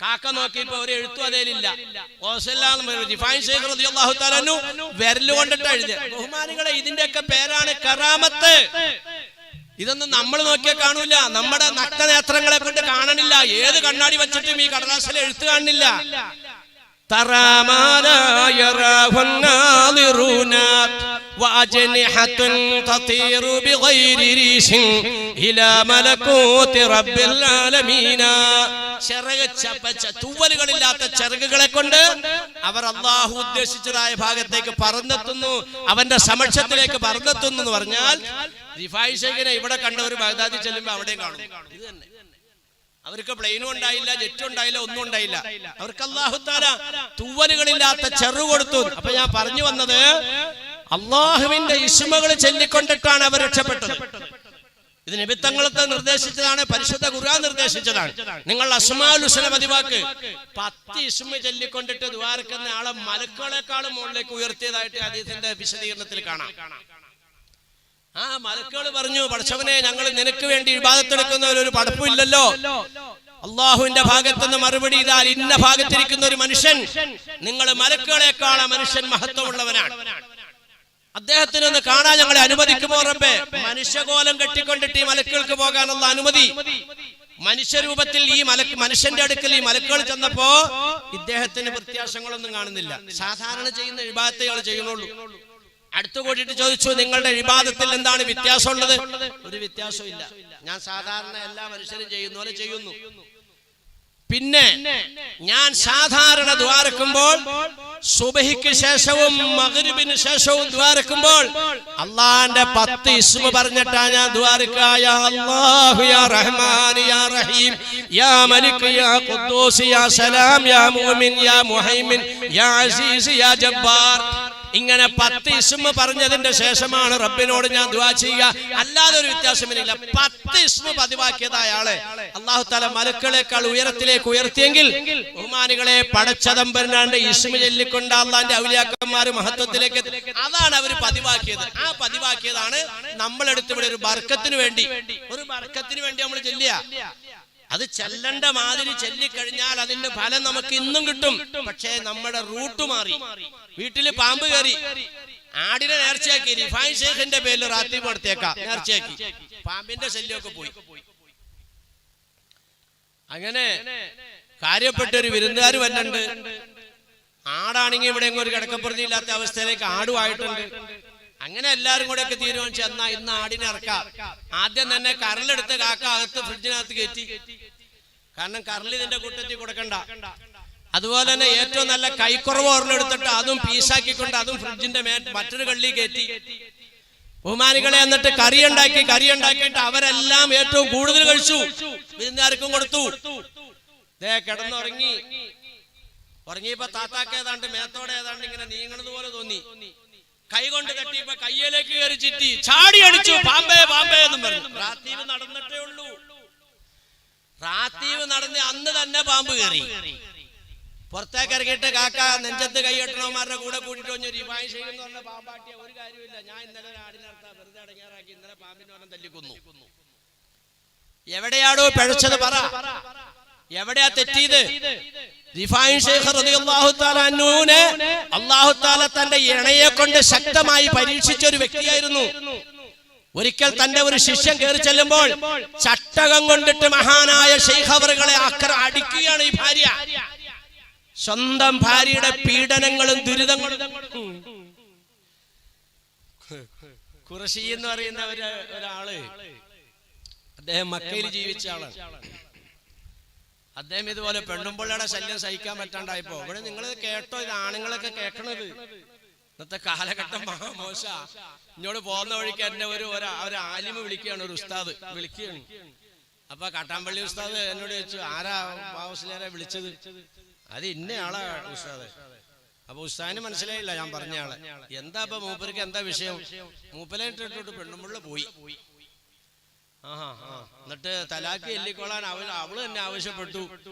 കാക്ക നോക്കിയപ്പോ ഒരു എഴുത്തും അതേലില്ല. വിരല് കൊണ്ടിട്ട് എഴുതിയ. ബഹുമാനികളെ, ഇതിന്റെയൊക്കെ പേരാണ് കറാമത്ത്. ഇതൊന്നും നമ്മൾ നോക്കിയാൽ കാണൂല, നമ്മുടെ നഗ്നനേത്രങ്ങളെ കൊണ്ട് കാണണില്ല. ഏത് കണ്ണാടി വെച്ചിട്ടും ഈ കടലാസിൽ എഴുത്ത് കാണുന്നില്ല. തൂവലുകളില്ലാത്ത ചിറകുകളെ കൊണ്ട് അവർ അള്ളാഹു ഉദ്ദേശിച്ചതായ ഭാഗത്തേക്ക് പറന്നെത്തുന്നു, അവന്റെ സമക്ഷത്തിലേക്ക് പറന്നെത്തുന്നു എന്ന് പറഞ്ഞാൽ റിഫായി ഷൈഖിനെ ഇവിടെ കണ്ടവർ ബഗ്ദാദിൽ ചെല്ലുമ്പോ അവിടെയും കാണും. ഇത് തന്നെ. അവർക്ക് പ്ലെയിനും ഉണ്ടായില്ല, ജെറ്റും ഉണ്ടായില്ല, ഒന്നും ഉണ്ടായില്ല. അവർക്ക് അല്ലാഹു തആല തൂവലുകളില്ലാത്ത ചെറു കൊടുത്തു. അപ്പൊ ഞാൻ പറഞ്ഞു വന്നത്, അള്ളാഹുവിന്റെ ഇസ്മുകൾ ചൊല്ലിക്കൊണ്ടിട്ടാണ് അവർ രക്ഷപ്പെട്ടത്. ഇത് നബി തങ്ങൾക്ക് നിർദ്ദേശിച്ചതാണ്, പരിശുദ്ധ ഖുർആൻ നിർദ്ദേശിച്ചതാണ്. നിങ്ങൾ അസ്മാഉൽ ഹുസ്ന പതിവാക്ക്. 10 ഇസ്മ ചൊല്ലിക്കൊണ്ടിട്ട് ദുആർക്കുന്ന ആളെ മലക്കുകളെക്കാളും മുകളിലേക്ക് ഉയർത്തിയതായിട്ട് ഹദീസിന്റെ വിശദീകരണത്തിൽ കാണാം. ആ മലക്കുകൾ പറഞ്ഞു, പടച്ചവനെ, ഞങ്ങൾ നിനക്ക് വേണ്ടി ഇബാദത്തെടുക്കുന്ന ഒരു പടപ്പില്ലല്ലോ. അള്ളാഹുവിന്റെ ഭാഗത്തുനിന്ന് മറുപടി ഇതാ, ഇന്ന ഭാഗത്തിരിക്കുന്ന ഒരു മനുഷ്യൻ നിങ്ങൾ മലക്കുകളെക്കാൾ മനുഷ്യൻ മഹത്വമുള്ളവനാണ്. അദ്ദേഹത്തിനൊന്ന് കാണാൻ ഞങ്ങളെ അനുവദിക്കുമോ റബ്ബേ? മനുഷ്യകോലം കെട്ടിക്കൊണ്ടിട്ട് ഈ മലക്കുകൾക്ക് പോകാനുള്ള അനുമതി. മനുഷ്യരൂപത്തിൽ ഈ മനുഷ്യന്റെ അടുക്കൽ ഈ മലക്കുകൾ ചെന്നപ്പോ ഇദ്ദേഹത്തിന് വ്യത്യാസങ്ങളൊന്നും കാണുന്നില്ല. സാധാരണ ചെയ്യുന്ന ഇബാദത്തെ ഇയാൾ ചെയ്യുന്നുള്ളൂ. അടുത്തു കൂട്ടിയിട്ട് ചോദിച്ചു, നിങ്ങളുടെ ഇബാദത്തിൽ എന്താണ് വ്യത്യാസമുള്ളത്? ഒരു വ്യത്യാസവും ഇല്ല, ഞാൻ സാധാരണ എല്ലാ മനുഷ്യരും ചെയ്യുന്ന പോലെ ചെയ്യുന്നു. പിന്നെ ഞാൻ സാധാരണ ദ്വാരക്കുമ്പോൾ സുബഹിക്ക് ശേഷവും മഗ്രിബിന് ശേഷവും ദ്വാരക്കുമ്പോൾ അള്ളാന്റെ 10 ഇസ്മ പറഞ്ഞിട്ടാ ഞാൻ ദ്വാരക്കുക. യാ അല്ലാഹു യാ റഹ്മാൻ യാ റഹീം യാ മലിക് യാ ഖുദ്ദൂസ് യാ സലാം യാ മുഅ്മിൻ യാ മുഹൈമിൻ യാ അസീസ് യാ ജബ്ബാർ. ഇങ്ങനെ 10 ഇസ്മ പറഞ്ഞതിന്റെ ശേഷമാണ് റബ്ബിനോട് ഞാൻ ദുആ ചെയ്യുക. അല്ലാതെ ഒരു വ്യത്യാസമില്ല. 10 ഇസ്മ പതിവാക്കിയത് അയാളെ അല്ലാഹു തആല മലക്കുകളെക്കാൾ ഉയരത്തിലേക്ക് ഉയർത്തിയെങ്കിൽ ബഹുമാനികളെ പടച്ചതമ്പരനാണ്ട് ഇസ്മ ചൊല്ലിക്കൊണ്ട് അല്ലാഹുവിന്റെ ഔലിയാക്കന്മാർ മഹത്വത്തിലേക്ക്, അതാണ് അവർ പതിവാക്കിയത്. ആ പതിവാക്കിയതാണ് നമ്മളെടുത്ത് ഇവിടെ ഒരു ബർക്കത്തിന് വേണ്ടി നമ്മൾ ചൊല്ലുക. അത് ചെല്ലണ്ട മാതിരി ചൊല്ലിക്കഴിഞ്ഞാൽ അതിന്റെ ഫലം നമുക്ക് ഇന്നും കിട്ടും. പക്ഷേ നമ്മുടെ റൂട്ട് മാറി. വീട്ടില് പാമ്പ് കയറി, ആടിനെ നേർച്ചയാക്കി, റിഫായി ഷേഖിന്റെ പേരിൽ റാത്തീബ് നടത്തിയേക്കാം, നേർച്ചയാക്കി, പാമ്പിന്റെ ശല്യമൊക്കെ പോയി. അങ്ങനെ കാര്യപ്പെട്ട ഒരു വിരുന്നുകാർ വന്നുണ്ട്. ആടാണെങ്കിൽ ഇവിടെ എങ്ങും ഒരു കിടക്കപ്പുറത്തി ഇല്ലാത്ത അവസ്ഥയിലേക്ക് ആടുമായിട്ടുണ്ട്. അങ്ങനെ എല്ലാരും കൂടെ ഒക്കെ തീരുമാനിച്ചു, എന്നാ ഇന്ന് ആടിനെ ഇറക്കാം. ആദ്യം തന്നെ കരലെടുത്ത് കാക്ക അകത്ത് ഫ്രിഡ്ജിനകത്ത് കയറ്റി. കാരണം കരൽ ഇതിന്റെ കൂട്ടത്തിൽ കൊടുക്കണ്ട. അതുപോലെ തന്നെ ഏറ്റവും നല്ല കൈക്കുറവ് ഒരെണ്ണെടുത്തിട്ട് അതും പീസാക്കിക്കൊണ്ട് അതും ഫ്രിഡ്ജിന്റെ മറ്റൊരു കള്ളി കയറ്റി. ബഹുമാനികളെ എന്നിട്ട് കറി ഉണ്ടാക്കിയിട്ട് അവരെല്ലാം ഏറ്റവും കൂടുതൽ കഴിച്ചു, വിരുന്നുകാർക്കും കൊടുത്തു. കിടന്നുറങ്ങി. ഉറങ്ങിയപ്പോ താത്താക്ക് ഏതാണ്ട് മേത്തോടെ ഏതാണ്ട് ഇങ്ങനെ നീങ്ങണത് പോലെ തോന്നി. കൈ കൊണ്ട് തട്ടിയപ്പോ കയ്യിലേക്ക് കയറി ചിറ്റി ചാടി അടിച്ചു. പാമ്പേ പാമ്പേ എന്നും പറഞ്ഞു. റാത്തീവ് നടന്നിട്ടേ ഉള്ളൂ. റാത്തീവ് നടന്ന് അന്ന് തന്നെ പാമ്പ് കയറി. പുറത്തേക്ക് ഇറങ്ങിയിട്ട് കാക്ക നെഞ്ചത്ത് കൈയ്യട്ടണവന്മാരുടെ കൂടെ കൂട്ടിട്ട് വന്നു. റിഫായി ഷെയ്ഖ് എന്ന് പറഞ്ഞ പാമ്പാട്ടിയ ഒരു കാര്യമില്ല, ഞാൻ ഇന്നലെ ആടിനർത്താ വെറുതെ അടങ്ങാറാക്കി, ഇന്നലെ പാമ്പിനെ ഒരെണ്ണം തല്ലിക്കൊന്നു. എവിടെയാണോ പിഴച്ചത് പറ, എവിടെയാ തെറ്റിയത്? റിഫായി ഷെയ്ഖ് റളിയല്ലാഹു തആല അൻഹുവിനെ അല്ലാഹു തആല തന്റെ ഇണയെ കൊണ്ട് ശക്തമായി പരീക്ഷിച്ച ഒരു വ്യക്തിയായിരുന്നു. ഒരിക്കൽ തന്റെ ഒരു ശിഷ്യൻ കയറി ചെല്ലുമ്പോൾ ചട്ടകം കൊണ്ടിട്ട് മഹാനായ ഷെയ്ഖ് അവറുകളെ അടിക്കുകയാണ് ഈ ഭാര്യ. സ്വന്തം ഭാര്യയുടെ പീഡനങ്ങളും ദുരിതങ്ങളും. ഖുറശി എന്ന് പറയുന്ന ഒരാള്, അദ്ദേഹം മക്കയിൽ ജീവിച്ച ആളാണ്. അദ്ദേഹം ഇതുപോലെ പെണ്ണുമ്പിള്ളയുടെ ശല്യം സഹിക്കാൻ പറ്റാണ്ടായപ്പോ, ഇവിടെ നിങ്ങൾ കേട്ടോ, ഇത് ആണുങ്ങളൊക്കെ കേൾക്കണത്. ഇന്നത്തെ കാലഘട്ടം മഹാമോശ. ഇങ്ങോട്ട് പോകുന്ന വഴിക്ക് എന്നെ ഒരു ആലിമ വിളിക്കുകയാണ്, ഒരു ഉസ്താദ് വിളിക്കുകയാണ്. അപ്പൊ കാട്ടാമ്പള്ളി ഉസ്താദ് എന്നോട് ചോദിച്ചു, ആരാ പാവസിലേരെ വിളിച്ചത്? അത് ഇന്നയാളാ ഉസ്താദ്. അപ്പൊ ഉസ്താദിന് മനസ്സിലായില്ല ഞാൻ പറഞ്ഞ ആളെ. എന്താ അപ്പൊ മൂപ്പർക്ക് എന്താ വിഷയം? മൂപ്പലായിട്ടിട്ട് പെണ്ണുമ്പിള്ള പോയി. എന്നിട്ട് തലാക്ക് എല്ലിക്കൊള്ളാൻ അവള് തന്നെ ആവശ്യപ്പെട്ടു.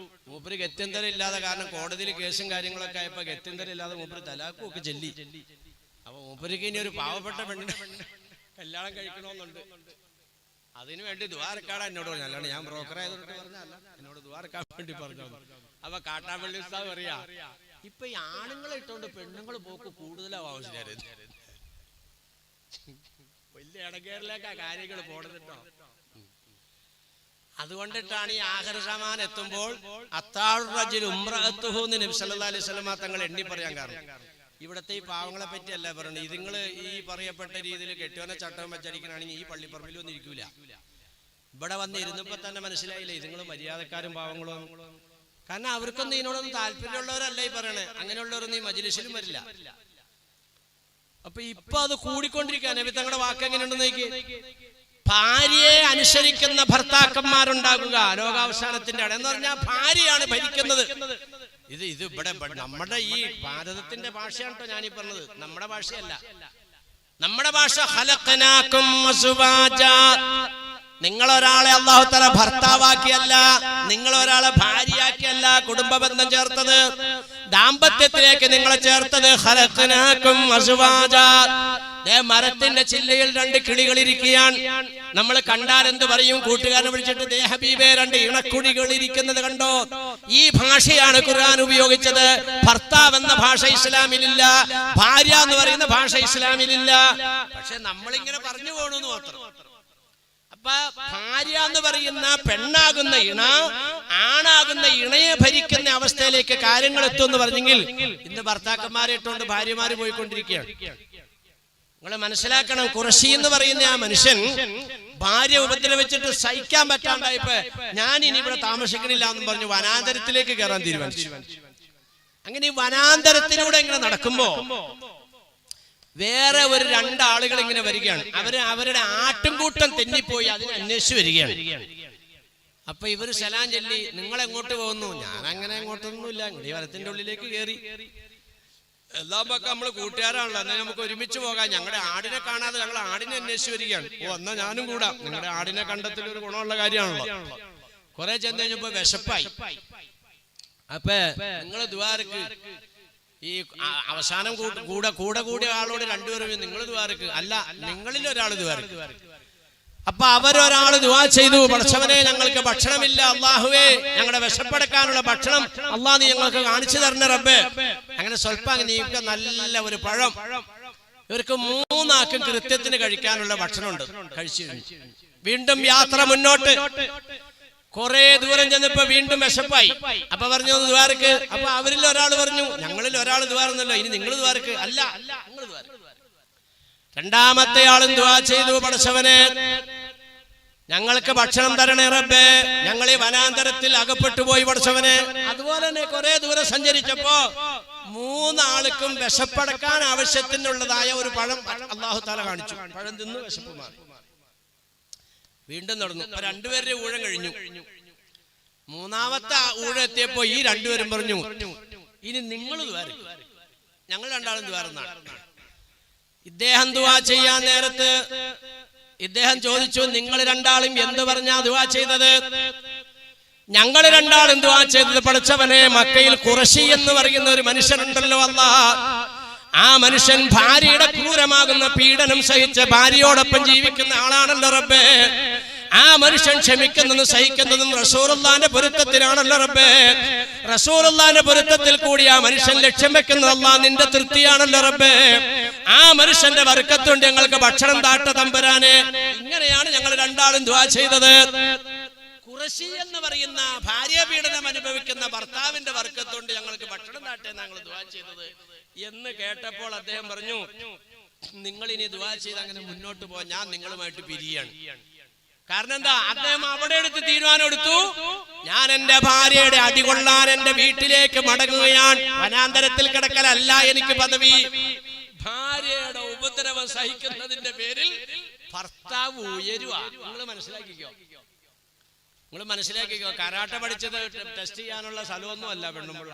മൂപ്പര് ഗത്യന്തരം ഇല്ലാതെ, കാരണം കോടതിയിൽ കേസും കാര്യങ്ങളൊക്കെ ആയപ്പോ ഗത്യന്തരം ഇല്ലാതെ മൂപ്പര് തലാക്കും ഒക്കെ ചെല്ലി. അപ്പൊ മൂപ്പർക്ക് ഇനി ഒരു പാവപ്പെട്ട പെണ്ണിനെ കല്യാണം കഴിക്കണമെന്നുണ്ട്. അതിനു വേണ്ടി ദ്വാരക്കാടാ എന്നോട് പറഞ്ഞു. അല്ലാണ്ട് ഞാൻ ബ്രോക്കർ ആയതുകൊണ്ട് പറഞ്ഞല്ല, എന്നോട് ദ്വാരക്കാൻ വേണ്ടി പറഞ്ഞു. അപ്പൊ കാട്ടാമ്പള്ളി ഉസ്താദ് പറയാ, ഇപ്പൊ ഈ ആണുങ്ങളെ ഇട്ടോണ്ട് പെണ്ണുങ്ങൾ പോക്ക് കൂടുതലാവും ആവശ്യം. വലിയ ഇടകേറിലേക്കാ കാര്യങ്ങൾ പോടുന്നുണ്ടോ? അതുകൊണ്ടിട്ടാണ് ഈ ആഖിർ സമാൻ എത്തുമ്പോൾ നബി സല്ലല്ലാഹു അലൈഹി വസല്ലം തങ്ങൾ എണ്ണി പറയാൻ കാരണം. ഇവിടത്തെ ഈ പാവങ്ങളെ പറ്റിയല്ല പറയുന്നത്. ഇതുങ്ങൾ ഈ പറയപ്പെട്ട രീതിയിൽ കെട്ടിയോനെ ചട്ടം വെച്ചടിക്കണമെങ്കിൽ ഈ പള്ളിപ്പറമ്പിൽ ഒന്നും ഇരിക്കൂല. ഇവിടെ വന്ന് ഇരുന്നപ്പോ തന്നെ മനസ്സിലായില്ലേ ഇതുങ്ങൾ മര്യാദക്കാരും പാവങ്ങളും. കാരണം അവർക്കൊന്നും ഇതിനോടൊന്നും താല്പര്യമുള്ളവരല്ല ഈ പറയണേ. അങ്ങനെയുള്ളവരൊന്നും ഈ മജ്ലിസിലും വരില്ല. അപ്പൊ ഇപ്പൊ അത് കൂടിക്കൊണ്ടിരിക്കുക. നബി തങ്ങളുടെ വാക്ക് എങ്ങനെയുണ്ടെന്ന് നോക്കി. ഭാര്യയെ അനുസരിക്കുന്ന ഭർത്താക്കന്മാരുണ്ടാകുക ലോകാവസാനത്തിന്റെ എന്ന് പറഞ്ഞാൽ ഭാര്യയാണ് ഭരിക്കുന്നത്. ഇത് ഇവിടെ നമ്മുടെ ഈ ഭാരതത്തിന്റെ ഭാഷയാണ് കേട്ടോ ഞാനീ പറഞ്ഞത്, നമ്മുടെ ഭാഷയല്ല. നമ്മുടെ ഭാഷ ഖലഖനാകും അസ്വാജാ. നിങ്ങളൊരാളെ അല്ലാഹു തആല ഭർത്താവാക്കിയല്ല, നിങ്ങളൊരാളെ ഭാര്യയാക്കിയല്ല കുടുംബ ബന്ധം ചേർത്തത്, ദാമ്പത്യത്തിലേക്ക് നിങ്ങളെ ചേർത്തത്. ഖലഖനാകും അസ്വാജാ. മരത്തിന്റെ ചില്ലയിൽ രണ്ട് കിളികൾ ഇരിക്കുകയാണ്. നമ്മൾ കണ്ടാൽ എന്ത് പറയും? കൂട്ടുകാരനെ വിളിച്ചിട്ട് ദേ ഹബീബേ, രണ്ട് ഇണക്കുഴികൾ ഇരിക്കുന്നത് കണ്ടോ? ഈ ഭാഷയാണ് ഖുർആൻ ഉപയോഗിച്ചത്. ഭർത്താവ് എന്ന ഭാഷ ഇസ്ലാമിലില്ല, ഭാര്യ എന്ന് പറയുന്ന ഭാഷ ഇസ്ലാമിലില്ല. പക്ഷെ നമ്മളിങ്ങനെ പറഞ്ഞു പോകണമെന്ന് മാത്രം. അപ്പൊ ഭാര്യ എന്ന് പറയുന്ന പെണ്ണാകുന്ന ഇണ ആണാകുന്ന ഇണയെ ഭരിക്കുന്ന അവസ്ഥയിലേക്ക് കാര്യങ്ങൾ എത്തുമെന്ന് പറഞ്ഞെങ്കിൽ ഇന്ന് ഭർത്താക്കന്മാരെ ഇട്ടുകൊണ്ട് ഭാര്യമാര് പോയിക്കൊണ്ടിരിക്കുകയാണ്. നിങ്ങൾ മനസ്സിലാക്കണം, ഖുറശി എന്ന് പറയുന്ന ആ മനുഷ്യൻ ഭാര്യ ഉപദ്രവിച്ചിട്ട് സഹിക്കാൻ പറ്റാണ്ടായപ്പോ ഞാൻ ഇനി ഇവിടെ താമസിക്കണില്ല എന്ന് പറഞ്ഞു വനാന്തരത്തിലേക്ക് കയറാൻ തീരുമാനിച്ചു. അങ്ങനെ ഈ വനാന്തരത്തിലൂടെ ഇങ്ങനെ നടക്കുമ്പോ വേറെ ഒരു രണ്ടാളുകൾ ഇങ്ങനെ വരികയാണ്. അവരുടെ ആട്ടുംകൂട്ടം തെന്നിപ്പോയി അതിനെ അന്വേഷിച്ച് വരികയാണ്. അപ്പൊ ഇവര് സലാം ചൊല്ലി, നിങ്ങൾ എങ്ങോട്ട് പോകുന്നു? ഞാൻ അങ്ങനെ എങ്ങോട്ടൊന്നുമില്ല, ഈ വനത്തിന്റെ ഉള്ളിലേക്ക് കയറി. എല്ലാം പക്കം നമ്മള് കൂട്ടുകാരാണല്ലോ, എന്നാൽ നമുക്ക് ഒരുമിച്ച് പോകാം. ഞങ്ങളുടെ ആടിനെ കാണാതെ ഞങ്ങൾ ആടിനെ അന്വേഷിച്ച് വരികയാണ്. ഓ, എന്നാ ഞാനും കൂടാം. നിങ്ങളുടെ ആടിനെ കണ്ടെത്തൽ ഒരു ഗുണമുള്ള കാര്യമാണല്ലോ. കുറെ ചെന്ന് കഴിഞ്ഞപ്പോ വിശപ്പായി. അപ്പൊ നിങ്ങള് ദ്വാരക്ക് ഈ അവസാനം കൂടെ ആളോട് രണ്ടുപേരും നിങ്ങൾ ദ്വാരക്ക് അല്ല, നിങ്ങളിൽ ഒരാൾ ദ്വാരക്ക്. അപ്പൊ അവരൊരാൾ ദുആ ചെയ്തു, പടച്ചവനെ ഞങ്ങൾക്ക് ഭക്ഷണമില്ല, അല്ലാഹുവേ ഞങ്ങളുടെ വിശപ്പടക്കാനുള്ള ഭക്ഷണം അല്ലാഹ് നീ ഞങ്ങൾക്ക് കാണിച്ചു തരണേ റബ്ബേ. അങ്ങനെ സ്വല്പം നീക്ക നല്ല ഒരു പഴം. ഇവർക്ക് മൂന്നാക്കും കൃത്യത്തിന് കഴിക്കാനുള്ള ഭക്ഷണമുണ്ട്. കഴിച്ചു വീണ്ടും യാത്ര മുന്നോട്ട്. കുറെ ദൂരം ചെന്നപ്പോ വീണ്ടും വിശപ്പായി. അപ്പൊ പറഞ്ഞു ദ്വാരക്ക്. അപ്പൊ അവരിൽ ഒരാൾ പറഞ്ഞു, ഞങ്ങളിൽ ഒരാൾ ദ്വാരന്നല്ലോ, ഇനി നിങ്ങൾ ദ്വാരക്ക് അല്ല, നിങ്ങൾ ദ്വാരക്ക്. രണ്ടാമത്തെ ആളും ദുആ ചെയ്തു, പടച്ചവനെ ഞങ്ങൾക്ക് ഭക്ഷണം തരണേ റബ്ബേ, ഞങ്ങൾ ഈ വനാന്തരത്തിൽ അകപ്പെട്ടു പോയി പടച്ചവനെ. അതുപോലെ തന്നെ കുറെ ദൂരം സഞ്ചരിച്ചപ്പോ മൂന്നാൾക്കും വിശപ്പടക്കാൻ ആവശ്യത്തിനുള്ളതായ ഒരു പഴം അല്ലാഹു തആല കാണിച്ചു. പഴം തിന്നു വിശപ്പ് മാറി. വീണ്ടും നടന്നു. രണ്ടുപേരുടെ ഊഴം കഴിഞ്ഞു. മൂന്നാമത്തെ ഊഴം എത്തിയപ്പോ ഈ രണ്ടുപേരും പറഞ്ഞു, ഇനി നിങ്ങൾ ദ്വാരക്ക്, ഞങ്ങൾ രണ്ടാളും ദ്വാരന്നാണ്. ഇദ്ദേഹം ദുആ ചെയ്യാൻ നേരത്ത് ഇദ്ദേഹം ചോദിച്ചു, നിങ്ങൾ രണ്ടാളും എന്ത് പറഞ്ഞാ ദുആ ചെയ്തത്? ഞങ്ങൾ രണ്ടാളും ദുആ ചെയ്തത്, പടച്ചവനെ മക്കയിൽ ഖുറശി എന്ന് പറയുന്ന ഒരു മനുഷ്യനുണ്ടല്ലോ അല്ലാഹ്, ആ മനുഷ്യൻ ഭാര്യയുടെ ക്രൂരമാകുന്ന പീഡനം സഹിച്ച് ഭാര്യയോടൊപ്പം ജീവിക്കുന്ന ആളാണല്ലോ റബ്ബേ. ആ മനുഷ്യൻ ക്ഷമിക്കുന്നതും സഹിക്കുന്നതും റസൂലുള്ളാഹിന്റെ പൊരുത്തത്തിലാണല്ലോ റബ്ബേ. റസൂലുള്ളാഹിന്റെ പൊരുത്തത്തിൽ കൂടി ആ മനുഷ്യൻ ലക്ഷ്യം വെക്കുന്നത് അല്ലാഹ് നിന്റെ തൃപ്തിയാണല്ലോ റബ്ബേ. ആ മനുഷ്യന്റെ ബർക്കത്തുണ്ട് ഞങ്ങൾക്ക് ഭക്ഷണം താട്ട തമ്പുരാനെ. ഇങ്ങനെയാണ് ഞങ്ങൾ രണ്ടാളും ദുആ ചെയ്തത്. ഖുറശി എന്ന് പറയുന്ന ഭാര്യ പീഡനം അനുഭവിക്കുന്ന ഭർത്താവിന്റെ ബർക്കത്തുണ്ട് ഞങ്ങൾക്ക് ഭക്ഷണം താട്ടെ ഞങ്ങൾ ദുആ ചെയ്തത് എന്ന് കേട്ടപ്പോൾ അദ്ദേഹം പറഞ്ഞു, നിങ്ങൾ ഇനി ദുആ ചെയ്ത് അങ്ങനെ മുന്നോട്ട് പോകാൻ ഞാൻ നിങ്ങളുമായിട്ട് പിരിയാണ്. കാരണം എന്താ? അദ്ദേഹം അവിടെ എടുത്ത് തീരുമാനം എടുത്തു, ഞാൻ എന്റെ ഭാര്യയുടെ അടികൊള്ളാൻ എന്റെ വീട്ടിലേക്ക് മടങ്ങുകയാണ്. വനാന്തരത്തിൽ കിടക്കലല്ല എനിക്ക് പദവി. ഭാര്യയുടെ ഉപദ്രവം സഹിക്കുന്നതിന്റെ പേരിൽ ഭർത്താവ് ഉയരുക. നിങ്ങൾ മനസ്സിലാക്കിക്കോ. കരാട്ട പഠിച്ചത് ടെസ്റ്റ് ചെയ്യാനുള്ള സ്ഥലമൊന്നും അല്ല പെണ്ണുമ്പുള്ള.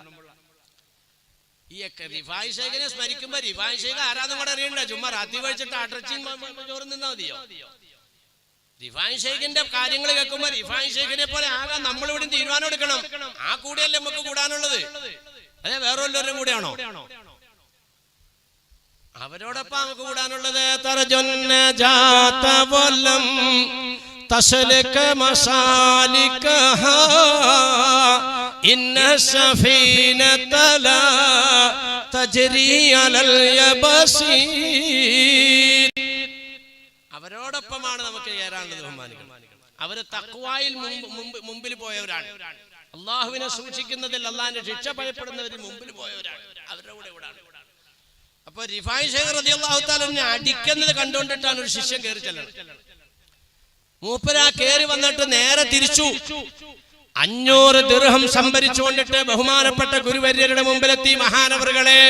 ഈ റിഫായ് ഷേഖിനെ സ്മരിക്കുമ്പോ റിഫായ് ഷേഖ് ആരാധന കൂടെ അറിയണ്ട. ചുമ്മാ രാത്രി കഴിച്ചിട്ട് അടച്ചിയും ചോറും നിന്നാ മതിയോ? റിഫായ് ഷേഖിന്റെ കാര്യങ്ങൾ കേൾക്കുമ്പോ റിഫായ് ഷേഖിനെ പോലെ ആകാൻ നമ്മളിവിടെ തീരുമാനം എടുക്കണം. ആ കൂടെയല്ലേ നമുക്ക് കൂടാനുള്ളത്? അതെ, വേറെ വല്ലവരും കൂടെയാണോ? അവരോടൊപ്പം നമുക്ക് കൂടാനുള്ളത്. തർജുന്ന ജാത വലം തസ്ലക മസാലികഹ ഇന്ന സഫീനത ലാ തജ്രി അലൽ യബസി. അവരോടൊപ്പമാണ് നമുക്ക് കയറാനുള്ളത്. ബഹുമാനിക്കണം. അവര് തഖ്വായിൽ മുമ്പിൽ പോയവരാണ്. അള്ളാഹുവിനെ സൂക്ഷിക്കുന്നതിൽ അള്ളാഹിന്റെ ശിക്ഷ ഭയപ്പെടുന്നവരിൽ മുമ്പിൽ പോയവരാണ്. അവരുടെ കൂടെ കൂടാണ്. അപ്പൊ റിഫായ് ഷേഖ് റളിയല്ലാഹു തആല അടിക്കുന്നത് കണ്ടുകൊണ്ടിട്ടാണ് ഒരു ശിഷ്യൻ കയറി ചെല്ലുന്നത്. മൂപ്പരാ കയറി വന്നിട്ട് നേരെ തിരിച്ചു 500 ദിർഹം സംഭരിച്ചുകൊണ്ടിട്ട് ബഹുമാനപ്പെട്ട ഗുരുവര്യരുടെ മുമ്പിലെത്തി. മഹാനവറുകളെ,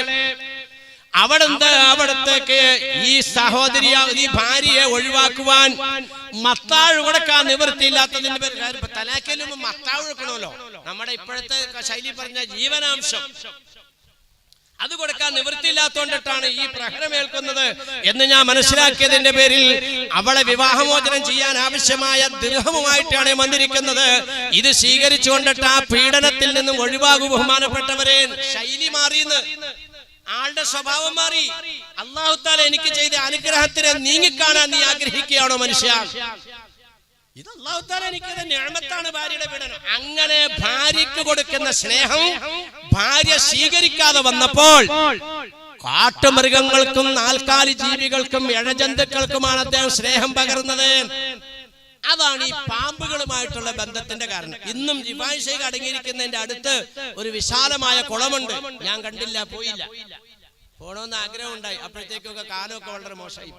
അവിടത്തേക്ക് ഈ സഹോദരി ഈ ഭാര്യയെ ഒഴിവാക്കുവാൻ മത്താഴ് കൊടുക്കാൻ നിവൃത്തിയില്ലാത്തതിന്റെ പേര് തലാക്കലും മത്താഴ് കൊടുക്കണമല്ലോ. നമ്മുടെ ഇപ്പോഴത്തെ ശൈലി പറഞ്ഞ ജീവനാംശം അത് കൊടുക്കാൻ നിവൃത്തിയില്ലാത്തോണ്ടിട്ടാണ് ഈ പ്രഹരമേൽക്കുന്നത് എന്ന് ഞാൻ മനസ്സിലാക്കിയതിന്റെ പേരിൽ അവളെ വിവാഹമോചനം ചെയ്യാൻ ആവശ്യമായ ദിർഹമുമായിട്ടാണ് വന്നിരിക്കുന്നത്. ഇത് സ്വീകരിച്ചുകൊണ്ടിട്ട് ആ പീഡനത്തിൽ നിന്നും ഒഴിവാകൂ ബഹുമാനപ്പെട്ടവരെ. ശൈലി മാറിയെന്ന്, ആളുടെ സ്വഭാവം മാറി. അല്ലാഹു തആല എനിക്ക് ചെയ്ത അനുഗ്രഹത്തിനെ നീങ്ങിക്കാണാൻ നീ ആഗ്രഹിക്കുകയാണോ മനുഷ്യ? ഇത് അല്ലാഹു തആല എനിക്ക് നിഅമത്താണ് ഭാര്യയുടെ പീഡനം. അങ്ങനെ ഭാര്യയ്ക്ക് കൊടുക്കുന്ന സ്നേഹം ഭാര്യ സ്വീകരിക്കാതെ വന്നപ്പോൾ കാട്ടുമൃഗങ്ങൾക്കും നാൽക്കാലി ജീവികൾക്കും ഇഴജന്തുക്കൾക്കുമാണ് അദ്ദേഹം സ്നേഹം പകർന്നത്. അതാണ് ഈ പാമ്പുകളുമായിട്ടുള്ള ബന്ധത്തിന്റെ കാരണം. ഇന്നും റിഫായി ശൈഖ് അടങ്ങിയിരിക്കുന്നതിന്റെ അടുത്ത് ഒരു വിശാലമായ കുളമുണ്ട്. ഞാൻ കണ്ടില്ല, പോയില്ല. പോണമെന്ന് ആഗ്രഹം ഉണ്ടായി. അപ്പോഴത്തേക്കൊക്കെ കാലമൊക്കെ വളരെ മോശമായി.